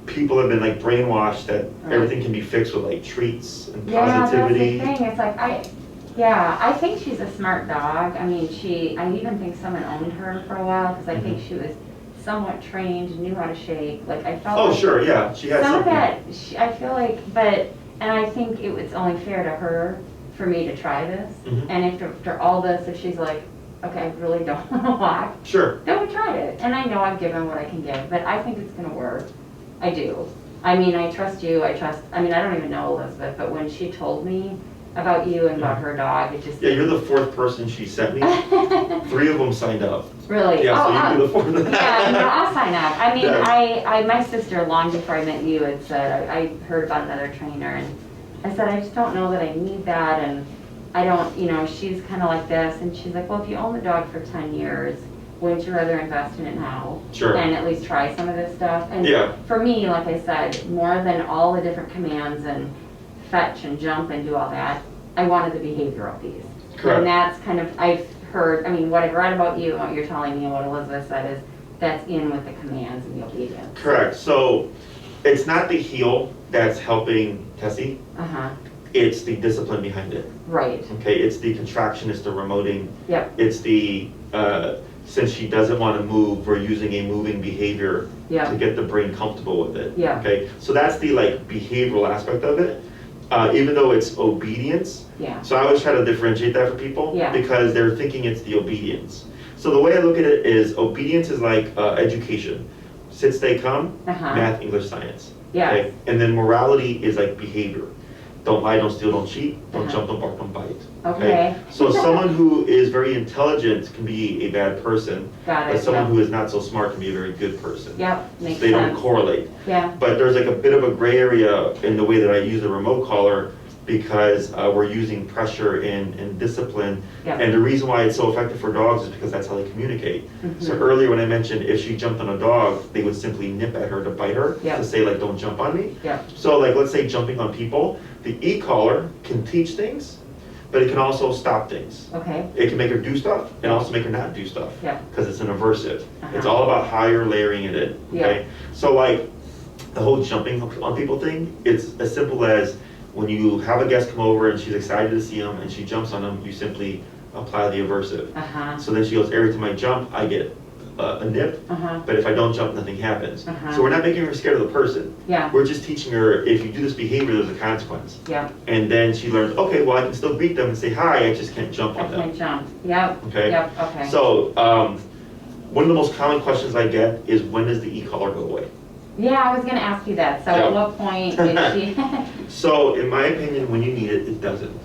people have been like brainwashed that everything can be fixed with like treats and positivity. That's the thing. It's like I think she's a smart dog. I mean, I even think someone owned her for a while because I think she was somewhat trained, knew how to shake. Like I felt. Oh, sure, yeah, she had some something. of that. I feel like, and I think it was only fair to her for me to try this. And after all this, if she's like, okay, I really don't want to walk. Sure. Then we tried it, and I know I've given what I can give, but I think it's going to work. I do. I mean, I trust you, I don't even know Elizabeth, but when she told me about you and about her dog, it just... Yeah, you're the 4th person she sent me. 3 of them signed up. Really? Yeah, so you're the 4th. Yeah, no, I'll sign up. I mean, Yeah. my sister, long before I met you, had said, I heard about another trainer, and I said, I just don't know that I need that, and I don't, she's kind of like this, and she's like, well, if you own the dog for 10 years, wouldn't you rather invest in it now? Sure. And at least try some of this stuff? And yeah. For me, like I said, more than all the different commands and fetch and jump and do all that, I wanted the behavioral piece. Correct. And that's kind of, I've heard, what I've read about you and what you're telling me and what Elizabeth said is that's in with the commands and the obedience. Correct. So it's not the heel that's helping Tessie. Uh-huh. It's the discipline behind it. Right. Okay, it's the contraction, it's the remoting. Yep. It's the, since she doesn't want to move, we're using a moving behavior to get the brain comfortable with it. Yeah. Okay, so that's the behavioral aspect of it. Even though it's obedience. Yeah. So I always try to differentiate that for people because they're thinking it's the obedience. So the way I look at it is obedience is like education. Sit, stay, come, math, English, science. Yeah. Okay? And then morality is like behavior. Don't lie, don't steal, don't cheat, don't jump, don't bark, don't bite. Okay. So someone who is very intelligent can be a bad person. Got it. But someone who is not so smart can be a very good person. Yep, makes sense. They don't correlate. Yeah. But there's a bit of a gray area in the way that I use a remote collar because we're using pressure and discipline. Yep. And the reason why it's so effective for dogs is because that's how they communicate. So earlier when I mentioned if she jumped on a dog, they would simply nip at her to bite her to say don't jump on me. Yep. So let's say jumping on people, the e-collar can teach things, but it can also stop things. Okay. It can make her do stuff and also make her not do stuff. Yeah. Because it's an aversive. It's all about how you're layering it in. Okay. So the whole jumping on people thing, it's as simple as when you have a guest come over and she's excited to see them and she jumps on them, you simply apply the aversive. So then she goes, every time I jump, I get a nip, but if I don't jump, nothing happens. So we're not making her scared of the person. Yeah. We're just teaching her, if you do this behavior, there's a consequence. Yeah. And then she learns, okay, well, I can still beat them and say hi, I just can't jump on them. I can't jump. Yep. Okay. Yep. Okay. So one of the most common questions I get is, when does the e-collar go away? Yeah, I was going to ask you that. So at what point did she... So in my opinion, when you need it, it doesn't.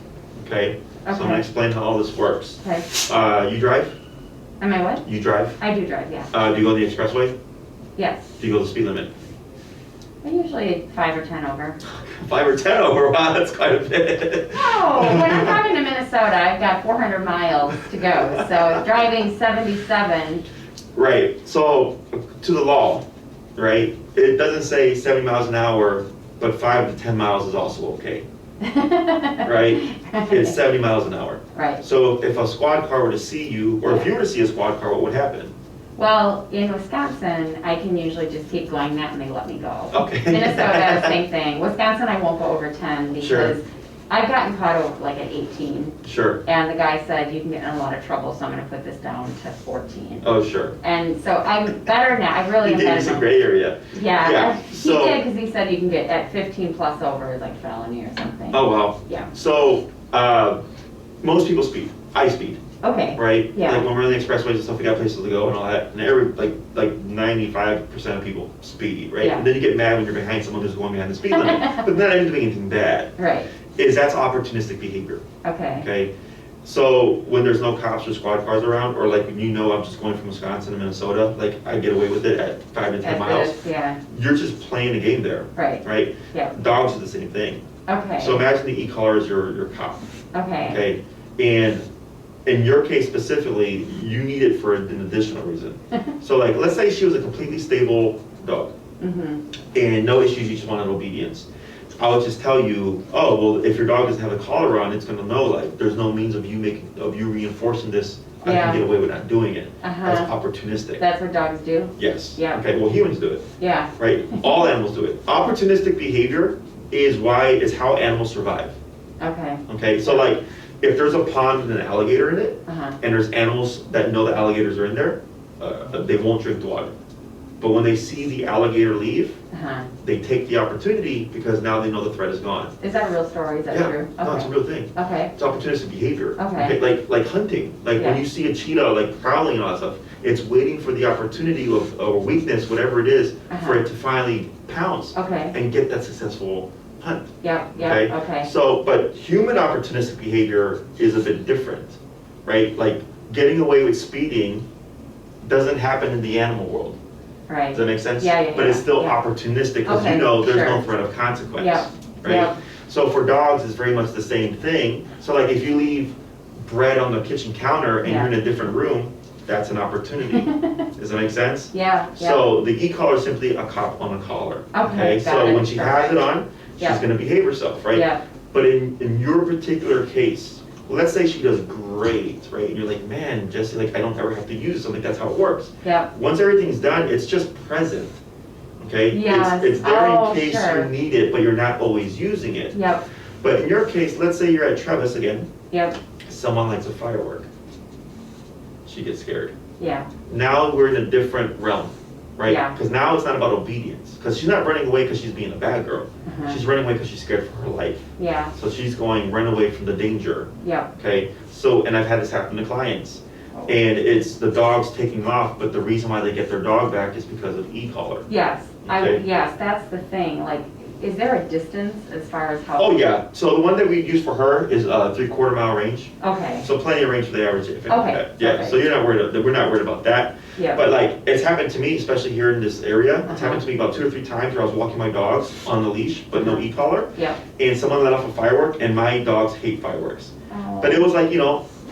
Okay? So I'm going to explain how all this works. Okay. You drive? Am I what? You drive? I do drive, yeah. Do you go the expressway? Yes. Do you go the speed limit? I usually 5 or 10 over. 5 or 10 over? Wow, that's quite a bit. Oh, when I'm driving to Minnesota, I've got 400 miles to go. So driving 77. Right. So to the law, right? It doesn't say 70 miles an hour, but 5 to 10 miles is also okay. Right? It's 70 miles an hour. Right. So if a squad car were to see you, or if you were to see a squad car, what would happen? Well, in Wisconsin, I can usually just keep going that and they let me go. Okay. Minnesota, same thing. Wisconsin, I won't go over 10 because I've gotten caught over at 18. Sure. And the guy said, you can get in a lot of trouble, so I'm going to put this down to 14. Oh, sure. And so I'm better now. I really am better now. It's a gray area. Yeah. He did, because he said you can get at 15 plus over is like felony or something. Oh, wow. Yeah. So most people speed. I speed. Okay. Right? Yeah. Like when we're on the expressways and stuff, we got places to go and all that. And every like 95% of people speed, right? Yeah. And then you get mad when you're behind someone who's going behind the speed limit, but not even doing anything bad. Right. That's opportunistic behavior. Okay. Okay. So when there's no cops or squad cars around, or like when I'm just going from Wisconsin to Minnesota, like I get away with it at 5 to 10 miles. Yeah. You're just playing a game there. Right. Right? Yeah. Dogs are the same thing. Okay. So imagine the e-collar is your cop. Okay. Okay. And in your case specifically, you need it for an additional reason. So let's say she was a completely stable dog and no issues, you just wanted obedience. I would just tell you, oh, well, if your dog doesn't have a collar on, it's going to know there's no means of you reinforcing this. I can get away with not doing it. That's opportunistic. That's what dogs do? Yes. Yeah. Okay, well, humans do it. Yeah. Right? All animals do it. Opportunistic behavior is how animals survive. Okay. Okay, so if there's a pond with an alligator in it, and there's animals that know the alligators are in there, they won't drink the water. But when they see the alligator leave, they take the opportunity because now they know the threat is gone. Is that a real story? Is that true? Okay. No, it's a real thing. Okay. It's opportunistic behavior. Okay. Like hunting. When you see a cheetah prowling and all that stuff, it's waiting for the opportunity or weakness, whatever it is, for it to finally pounce Okay. and get that successful hunt. Yep, okay. So, but human opportunistic behavior is a bit different, right? Like getting away with speeding doesn't happen in the animal world. Right. Does that make sense? Yeah. But it's still opportunistic because okay. you know there's sure. no threat of consequence. Yep. Right? Yep. So for dogs, it's very much the same thing. So like if you leave bread on the kitchen counter and you're in a different room, that's an opportunity. Does that make sense? Yeah. So the e-collar is simply a cop on a collar. Okay. So when she has it on, she's going to behave herself, right? Yeah. But in your particular case, let's say she does great, right? And you're like, man, Jesse, like I don't ever have to use something. That's how it works. Yeah. Once everything's done, it's just present. Okay? Yes. It's there in case sure. you need it, but you're not always using it. Yep. But in your case, let's say you're at Travis again. Yep. Someone lights a firework. She gets scared. Yeah. Now we're in a different realm, right? Yeah. Because now it's not about obedience. Because she's not running away because she's being a bad girl. She's running away because she's scared for her life. Yeah. So she's going run away from the danger. Yeah. Okay. So, and I've had this happen to clients. And it's the dog's taking off, but the reason why they get their dog back is because of e-collar. Yes. Okay. Yes, that's the thing. Like, is there a distance as far as how? Oh yeah. So the one that we use for her is 3/4 mile range. Okay. So plenty of range for the average infant. Okay. Yeah. Okay. So you're not worried. We're not worried about that. Yeah. But like it's happened to me, especially here in this area. It's happened to me about 2 or 3 times where I was walking my dogs on the leash, but no e-collar. Yeah. And someone let off a firework, and my dogs hate fireworks. Oh. But it was like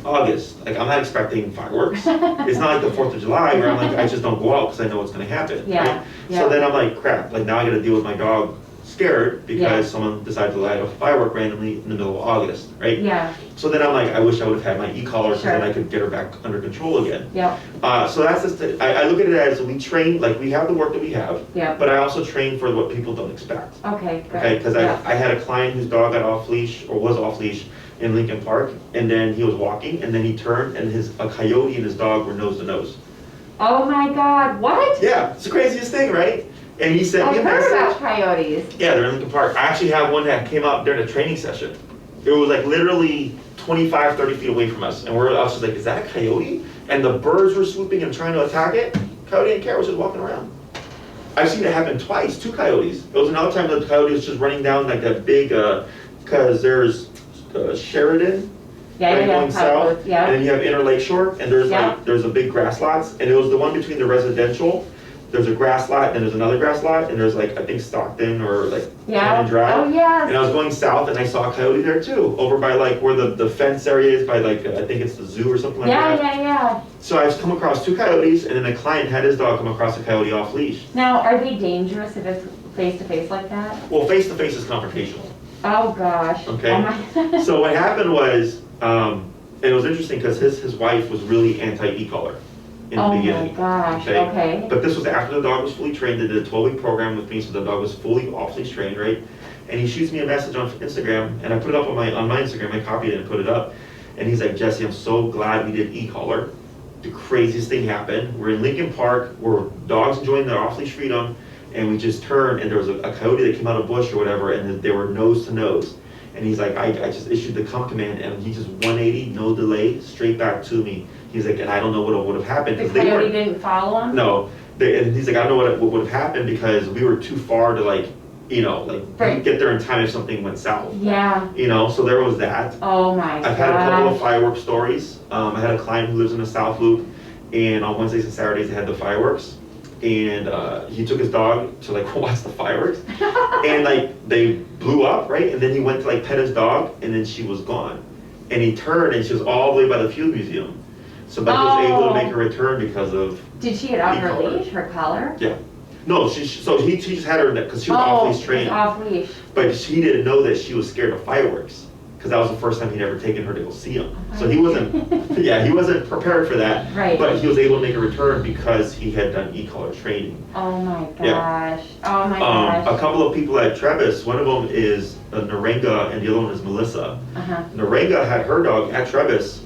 August. Like I'm not expecting fireworks. It's not like the 4th of July where I'm like I just don't go out because I know what's going to happen. Yeah. Right? So then I'm like crap. Like now I got to deal with my dog scared because someone decided to light off a firework randomly in the middle of August, right? Yeah. So then I'm like, I wish I would have had my e-collar so Sure. then I could get her back under control again. Yeah. So that's just, I look at it as we train, like we have the work that we have, Yeah. but I also train for what people don't expect. Okay. Good. Okay, because Yeah. I had a client whose dog got off leash or was off leash in Lincoln Park, and then he was walking, and then he turned, and a coyote and his dog were nose to nose. Oh my God! What? Yeah, it's the craziest thing, right? And he sent me a I've heard message. about coyotes. Yeah, they're in Lincoln Park. I actually have one that came out during a training session. It was like literally 25, 30 feet away from us. And I was just like, is that a coyote? And the birds were swooping and trying to attack it. Coyote didn't care, was just walking around. I've seen it happen twice, 2 coyotes. It was another time the coyote was just running down like that big, because there's Sheridan, going south, Yeah. and then you have Inner Lakeshore, and there's Yeah. like, there's a big grass lots, and it was the one between the residential. There's a grass lot, and there's another grass lot, and there's like, I think Stockton or like Cannon Drive. Oh, yes. And I was going south, and I saw a coyote there too, over by like where the fence area is, by like, I think it's the zoo or something like that. Yeah. So I've come across 2 coyotes, and then the client had his dog come across a coyote off leash. Now, are they dangerous if it's face to face like that? Well, face to face is confrontational. Oh gosh. Okay. Oh my. So what happened was, and it was interesting because his wife was really anti-e-collar in the beginning. Oh my gosh. Okay. But this was after the dog was fully trained. They did a 12-week program with me, so the dog was fully off-leash trained, right? And he shoots me a message on Instagram, and I put it up on my Instagram. I copied it and put it up. And he's like, Jesse, I'm so glad we did e-collar. The craziest thing happened. We're in Lincoln Park, where dogs enjoying their off-leash freedom, and we just turned, and there was a coyote that came out of a bush or whatever, and they were nose to nose. And he's like, I just issued the come command, and he just 180, no delay, straight back to me. He's like, and I don't know what would have happened. The coyote didn't follow him? No. And he's like, I don't know what would have happened because we were too far to like get there in time if something went south. Yeah. So there was that. Oh my god. I've had a couple of fireworks stories. I had a client who lives in the South Loop, and on Wednesdays and Saturdays they had the fireworks. And he took his dog to like watch the fireworks, and like they blew up, right? And then he went to like pet his dog, and then she was gone. And he turned, and she was all the way by the Field Museum. So, but he was able to make a return because of. Did she get off her leash, her collar? Yeah. No, he just had her because she was off leash trained. Off leash. But he didn't know that she was scared of fireworks because that was the first time he'd ever taken her to go see them. So he wasn't, he wasn't prepared for that. Right. But he was able to make a return because he had done e-collar training. Oh my gosh. Yeah. Oh my gosh. A couple of people at Travis, one of them is Narenga and the other one is Melissa. Narenga had her dog at Travis.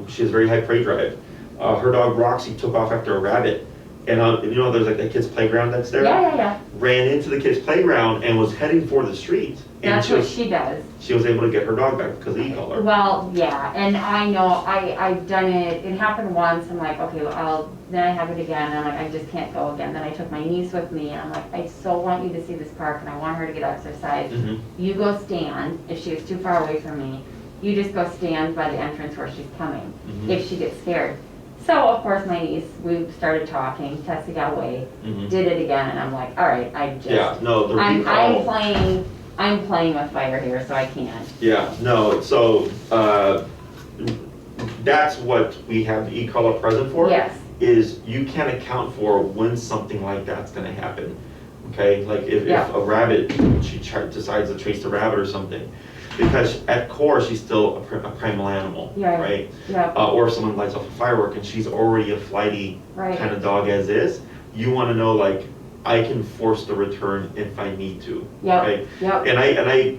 She has very high prey drive. Her dog Roxy took off after a rabbit, and you know, there's like a kid's playground that's there. Yeah. Ran into the kid's playground and was heading for the street. And That's what she does. She was able to get her dog back because of e-collar. Well, yeah, and I know, I've done it, it happened once, I'm like, okay, well, then I have it again, and I'm like, I just can't go again. Then I took my niece with me, and I'm like, I so want you to see this park, and I want her to get exercise. You go stand, if she is too far away from me, you just go stand by the entrance where she's coming, if she gets scared. So, of course, my niece, we started talking, Tessie got away, did it again, and I'm like, all right, I'm playing with fire here, so I can't. Yeah, no, so that's what we have the e-collar present for. Yes. Is you can't account for when something like that's going to happen. Okay, like if a rabbit, decides to chase the rabbit or something, because at core she's still a primal animal, right? Yeah. Or if someone lights off a firework and she's already a flighty kind of dog as is, you want to know, like, I can force the return if I need to. Okay? And I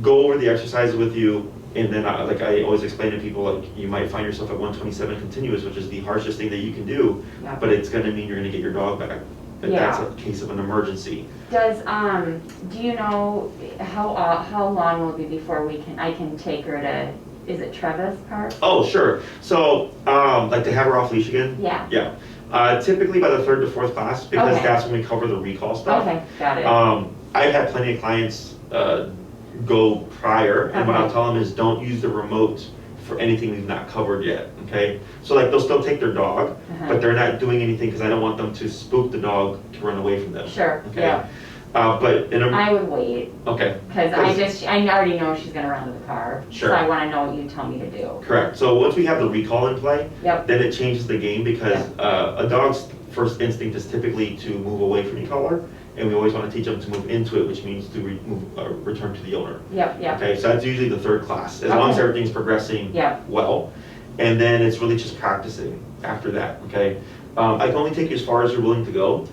go over the exercises with you, and then I always explain to people, like, you might find yourself at 127 continuous, which is the harshest thing that you can do, but it's going to mean you're going to get your dog back. If that's a case of an emergency. Does do you know how long will it be before I can take her to, is it Trevis Park? Oh, sure. So like to have her off leash again? Yeah. Typically by the 3rd to 4th class, because that's when we cover the recall stuff. Okay, got it. I've had plenty of clients go prior, and what I'll tell them is don't use the remote for anything we've not covered yet, okay? So like they'll still take their dog, but they're not doing anything because I don't want them to spook the dog to run away from them. Sure, okay? But I would wait. Okay. Because I already know she's gonna run to the car. Sure. So I wanna know what you tell me to do. Correct. So once we have the recall in play, then it changes the game because a dog's first instinct is typically to move away from e-collar, and we always want to teach them to move into it, which means to return to the owner. Okay, so that's usually the 3rd class, as long as everything's progressing well. And then it's really just practicing after that, okay? I can only take you as far as you're willing to go.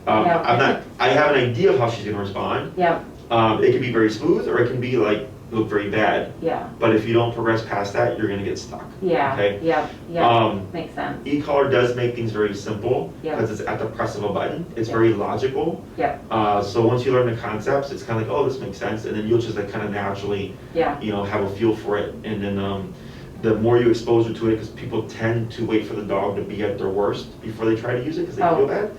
I have an idea of how she's going to respond. It can be very smooth, or it can be like, look very bad. But if you don't progress past that, you're going to get stuck. Okay? Makes sense. E-collar does make things very simple because it's at the press of a button. It's very logical. So once you learn the concepts, it's kind of like, oh, this makes sense, and then you'll just like kind of naturally, you know, have a feel for it, and then the more you expose her to it, because people tend to wait for the dog to be at their worst before they try to use it because they feel bad.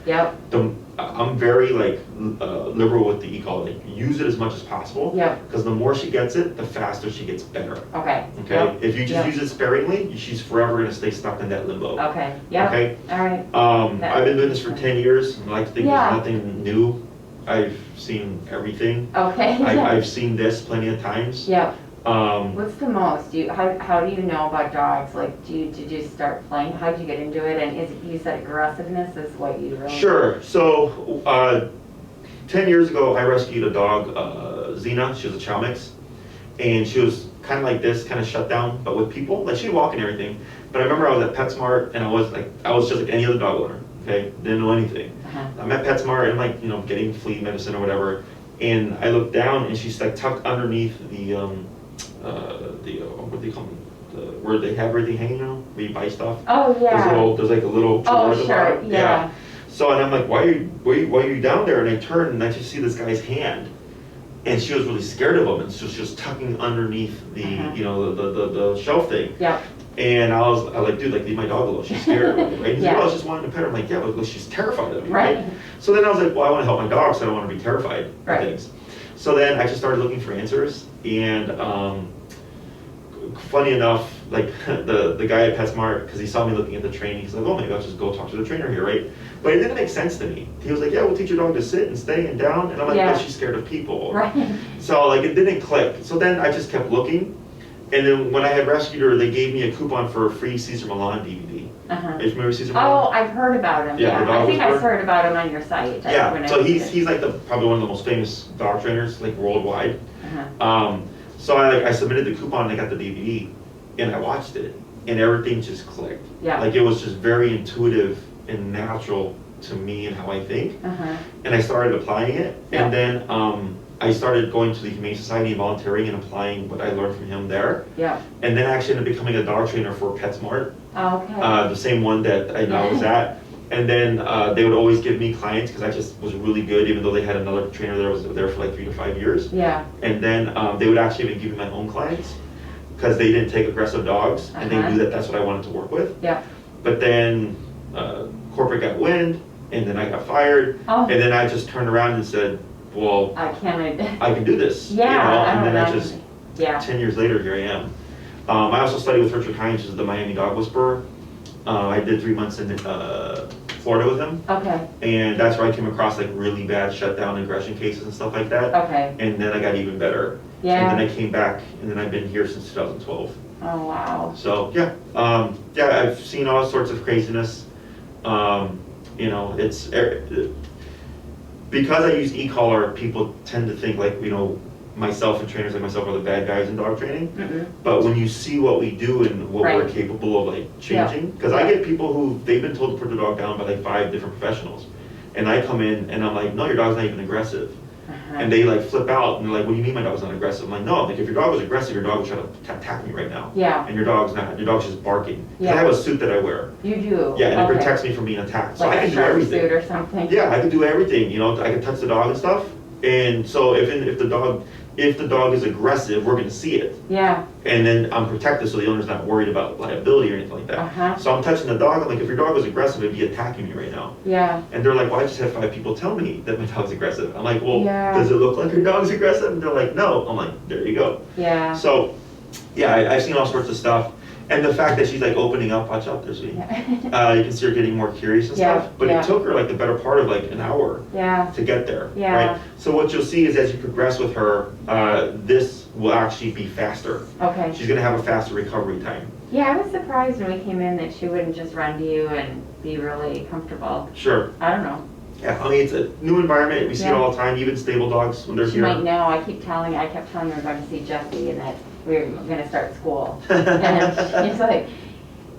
I'm very like liberal with the e-collar. Like, use it as much as possible. Because the more she gets it, the faster she gets better. Okay. If you just use it sparingly, she's forever going to stay stuck in that limbo. Okay. All right. I've been doing this for 10 years. And I like to think there's nothing new. I've seen everything. I've seen this plenty of times. What's the most? How do you know about dogs? Like, did you start playing? How did you get into it? And you said aggressiveness is what you really... Sure. So 10 years ago, I rescued a dog, Xena. She was a chow mix, and she was kind of like this, kind of shut down, but with people. Like, she'd walk and everything. But I remember I was at PetSmart, and I was just like any other dog owner. Okay, didn't know anything. I'm at PetSmart and like, you know, getting flea medicine or whatever, and I looked down, and she's like tucked underneath the what do you call them? Where they have everything hanging now, where you buy stuff. There's like a little drawer at the bottom. So and I'm like, why are you down there? And I turn and I just see this guy's hand, and she was really scared of him, and so she was tucking underneath the you know the shelf thing. And I was like, dude, like, leave my dog alone. She's scared of me, right? He's like, oh, I was just wanting to pet her. I'm like, yeah, but she's terrified of me, right? So then I was like, well, I want to help my dog, so I don't want to be terrified of things. So then I just started looking for answers, and funny enough, like the guy at PetSmart, because he saw me looking at the training, he's like, oh, maybe I'll just go talk to the trainer here, right? But it didn't make sense to me. He was like, yeah, we'll teach your dog to sit and stay and down, and I'm like, but she's scared of people. So like it didn't click. So then I just kept looking, and then when I had rescued her, they gave me a coupon for a free Cesar Millan DVD. Are you familiar with Cesar Millan? Oh, I've heard about him. I think I've heard about him on your site. So he's like probably one of the most famous dog trainers like worldwide. So I submitted the coupon and I got the DVD, and I watched it, and everything just clicked. Like it was just very intuitive and natural to me and how I think. And I started applying it, and then I started going to the Humane Society, volunteering and applying what I learned from him there. And then actually ended up becoming a dog trainer for PetSmart. The same one that I was at. And then they would always give me clients because I just was really good, even though they had another trainer that was there for like 3 to 5 years. Yeah. And then they would actually even give me my own clients because they didn't take aggressive dogs, and they knew that that's what I wanted to work with. Yeah. But then corporate got wind, and then I got fired, and then I just turned around and said, well, I can do this. Yeah. You know? And then I just, 10 years later, here I am. I also studied with Richard Hines, who's the Miami dog whisperer. I did 3 months in Florida with him. Okay. And that's where I came across like really bad shutdown aggression cases and stuff like that. Okay. And then I got even better. Yeah. And then I came back, and then I've been here since 2012. Oh, wow. So, yeah. I've seen all sorts of craziness. You know, it's, because I use e-collar, people tend to think like, you know, myself and trainers like myself are the bad guys in dog training. Mm-hmm. But when you see what we do and what we're capable of like changing, because I get people who, they've been told to put the dog down by like 5 different professionals. And I come in and I'm like, no, your dog's not even aggressive. And they like flip out and they're like, what do you mean my dog's not aggressive? I'm like, no, like if your dog was aggressive, your dog would try to attack me right now. Yeah. And your dog's not, your dog's just barking. Yeah. I have a suit that I wear. You do? Yeah, and it protects me from being attacked. So like I can do everything. Suit or something? Yeah, I can do everything, you know, I can touch the dog and stuff. And so if the dog is aggressive, we're gonna see it. Yeah. And then I'm protected so the owner's not worried about liability or anything like that. So I'm touching the dog, I'm like, if your dog was aggressive, it'd be attacking me right now. Yeah. And they're like, well, I just had 5 people tell me that my dog's aggressive. I'm like, well, does it look like your dog's aggressive? And they're like, no. I'm like, there you go. Yeah. So, yeah, I've seen all sorts of stuff. And the fact that she's like opening up, watch out, there's me. You can see her getting more curious and stuff. But it took her like the better part of like an hour to get there. Right? So what you'll see is as you progress with her, this will actually be faster. Okay. She's gonna have a faster recovery time. Yeah, I was surprised when we came in that she wouldn't just run to you and be really comfortable. Sure. I don't know. Yeah, I mean, it's a new environment. We see it all the time, even stable dogs when they're here. She might know. I kept telling her we're going to see Jessie and that we were going to start school. And she's like,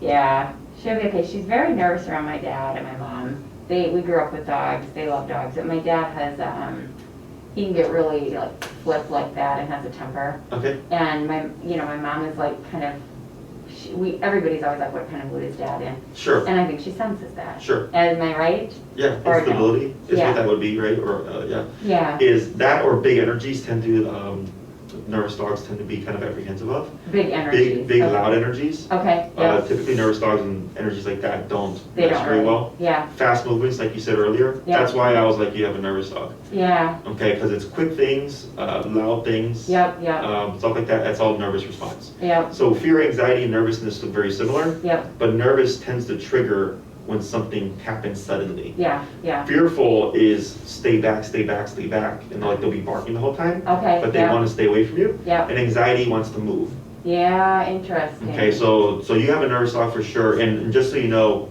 yeah, she'll be okay. She's very nervous around my dad and my mom. We grew up with dogs. They love dogs. But my dad has, he can get really like flip like that and has a temper. Okay. And my mom is like kind of, everybody's always like, what kind of mood is dad in? Sure. And I think she senses that. Sure. Am I right? Yeah, instability is what that would be, right? Or yeah. Yeah. Is that or big energies tend to, nervous dogs tend to be kind of apprehensive of. Big energies. Big loud energies. Okay. Typically nervous dogs and energies like that don't match very well. Yeah. Fast movements, like you said earlier. Yeah. That's why I was like, you have a nervous dog. Yeah. Okay, because it's quick things, loud things. Yep. Stuff like that. That's all nervous response. Yep. So fear, anxiety, and nervousness look very similar. Yep. But nervous tends to trigger when something happens suddenly. Yeah, yeah. Fearful is stay back, and like they'll be barking the whole time. Okay. But they want to stay away from you. Yeah. And anxiety wants to move. Yeah, interesting. Okay, so you have a nervous dog for sure, and just so you know,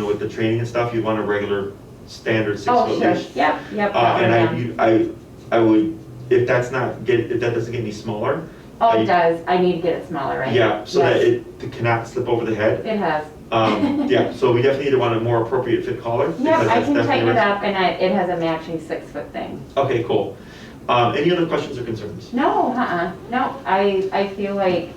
with the training and stuff, you want a regular standard 6-foot leash. Yep. And I would, if that doesn't get any smaller. Oh, it does. I need to get it smaller, right? Yeah, so that it cannot slip over the head. It has. Yeah, so we definitely want a more appropriate fit collar. Yeah, I can tighten it up, and it has a matching 6-foot thing. Okay, cool. Any other questions or concerns? No, no. I feel like,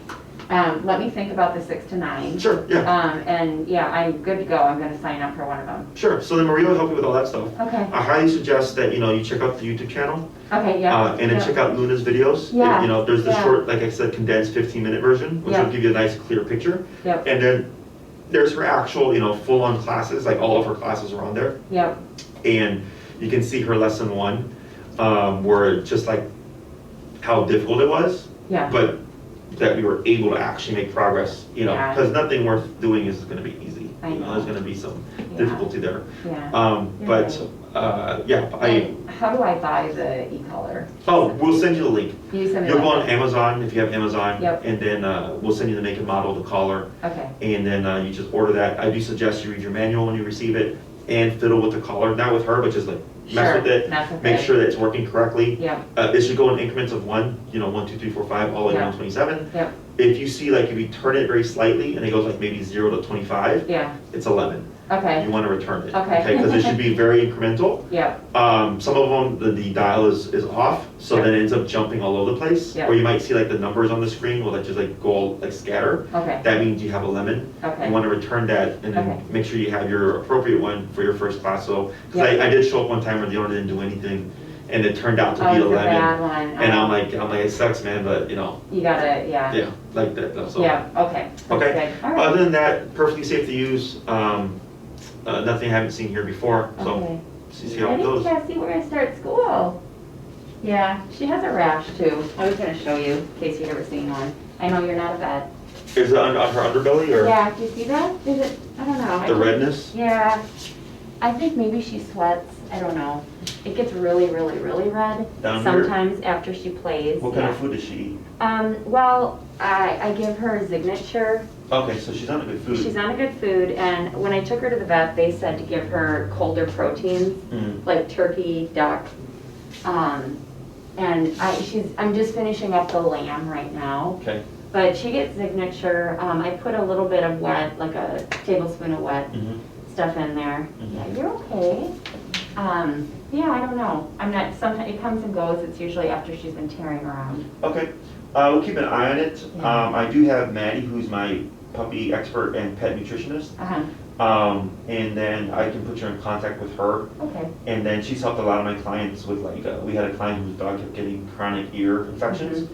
let me think about the 6 to 9. Sure, yeah. And yeah, I'm good to go. I'm going to sign up for one of them. Sure, so then Maria will help you with all that stuff. Okay. I highly suggest that, you check out the YouTube channel. Okay, yeah. And then check out Luna's videos. Yeah. There's the short, like I said, condensed 15-minute version, which will give you a nice clear picture. Yep. And then there's her actual, full-on classes, like all of her classes are on there. Yep. And you can see her lesson 1, where just like how difficult it was. Yeah. But that we were able to actually make progress, because nothing worth doing is going to be easy. I know. There's going to be some difficulty there. Yeah. How do I buy the e-collar? Oh, we'll send you the link. You send me You'll go on Amazon if you have Amazon. Yep. And then we'll send you the make and model, the collar. Okay. And then you just order that. I do suggest you read your manual when you receive it and fiddle with the collar. Not with her, but just like mess with it. Make sure that it's working correctly. Yeah. It should go in increments of 1, 1, 2, 3, 4, 5, all the way to 127. Yep. If you see, like, if you turn it very slightly and it goes like maybe 0 to 25, it's 11. Okay. you want to return it. Okay. Because it should be very incremental. Yep. Some of them, the dial is off, so Yep. then it ends up jumping all over the place. Yep. Or you might see like the numbers on the screen will like just like go like scatter. Okay. That means you have a lemon. Okay. You want to return that and then Okay. make sure you have your appropriate one for your first class. So, because Yep. I did show up one time where the owner didn't do anything, and it turned out to Oh, be it's a a lemon. bad one. And Oh. I'm like, it sucks, man, but you know. You gotta, yeah. Yeah, like that though. So. Yeah, okay. That's Okay. good. All right. Other than that, perfectly safe to use. Nothing I haven't seen here before. So, Okay. see how I it think goes. Tessie, we're gonna start school. Yeah, she has a rash too. I was gonna show you in case you've ever seen one. I know you're not a vet. Is it on her underbelly or Yeah, do you see that? Is it, I don't know. the redness? Yeah. I think maybe she sweats. I don't know. It gets really, really, really red. Down here? Sometimes after she plays. What kind yeah. of food does she eat? Well, I give her Signature. Okay, so she's on a good food. She's on a good food, and when I took her to the vet, they said to give her colder proteins, like turkey, duck. And I'm just finishing up the lamb right now. Okay. But she gets Signature. I put a little bit of wet, like a tablespoon of wet stuff in there. Yeah, you're okay. Yeah, I don't know. I'm not, sometimes it comes and goes. It's usually after she's been tearing around. Okay. We'll keep an eye on it. Yeah. I do have Maddie, who's my puppy expert and pet nutritionist. And then I can put you in contact with her. Okay. And then she's helped a lot of my clients with like, we had a client whose dog kept getting chronic ear infections.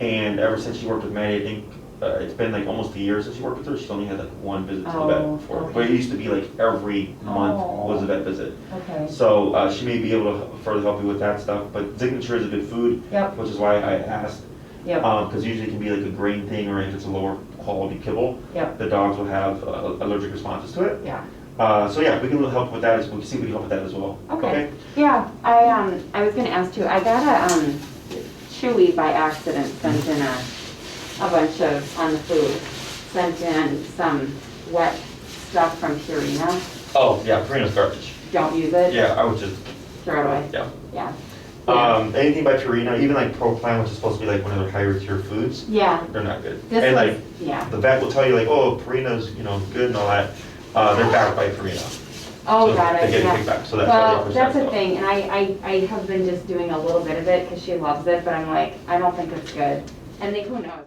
And ever since she worked with Maddie, I think it's been like almost a year since she worked with her. She's only had like one visit to the vet before. Okay. But it used to be like every month was a vet visit. Okay. So she may be able to further help you with that stuff. But Signature is a good food, Yep. which is why I asked. Yep. Because usually it can be like a grain thing, or if it's a lower quality kibble, Yep. the dogs will have allergic responses to it. Yeah. So yeah, we can help with that. We can see if we can help with that as well. Okay. Yeah, I was gonna ask too, I got a Chewy by accident sent in a bunch of, on the food, sent in some wet stuff from Purina. Oh yeah, Purina's garbage. Don't use it? Yeah, I would just Throw it away? yeah. Yeah. Anything by Purina, even like Pro Plan, which is supposed to be like one of their higher tier foods, Yeah. they're not good. This And was- like yeah. the vet will tell you like, oh, Purina's good and all that. They're backed by Purina. Oh, So got it, they get a yeah. kickback, so that's why Well, they push that's that the stuff. thing, and I have been just doing a little bit of it because she loves it, but I'm like, I don't think it's good. And who knows?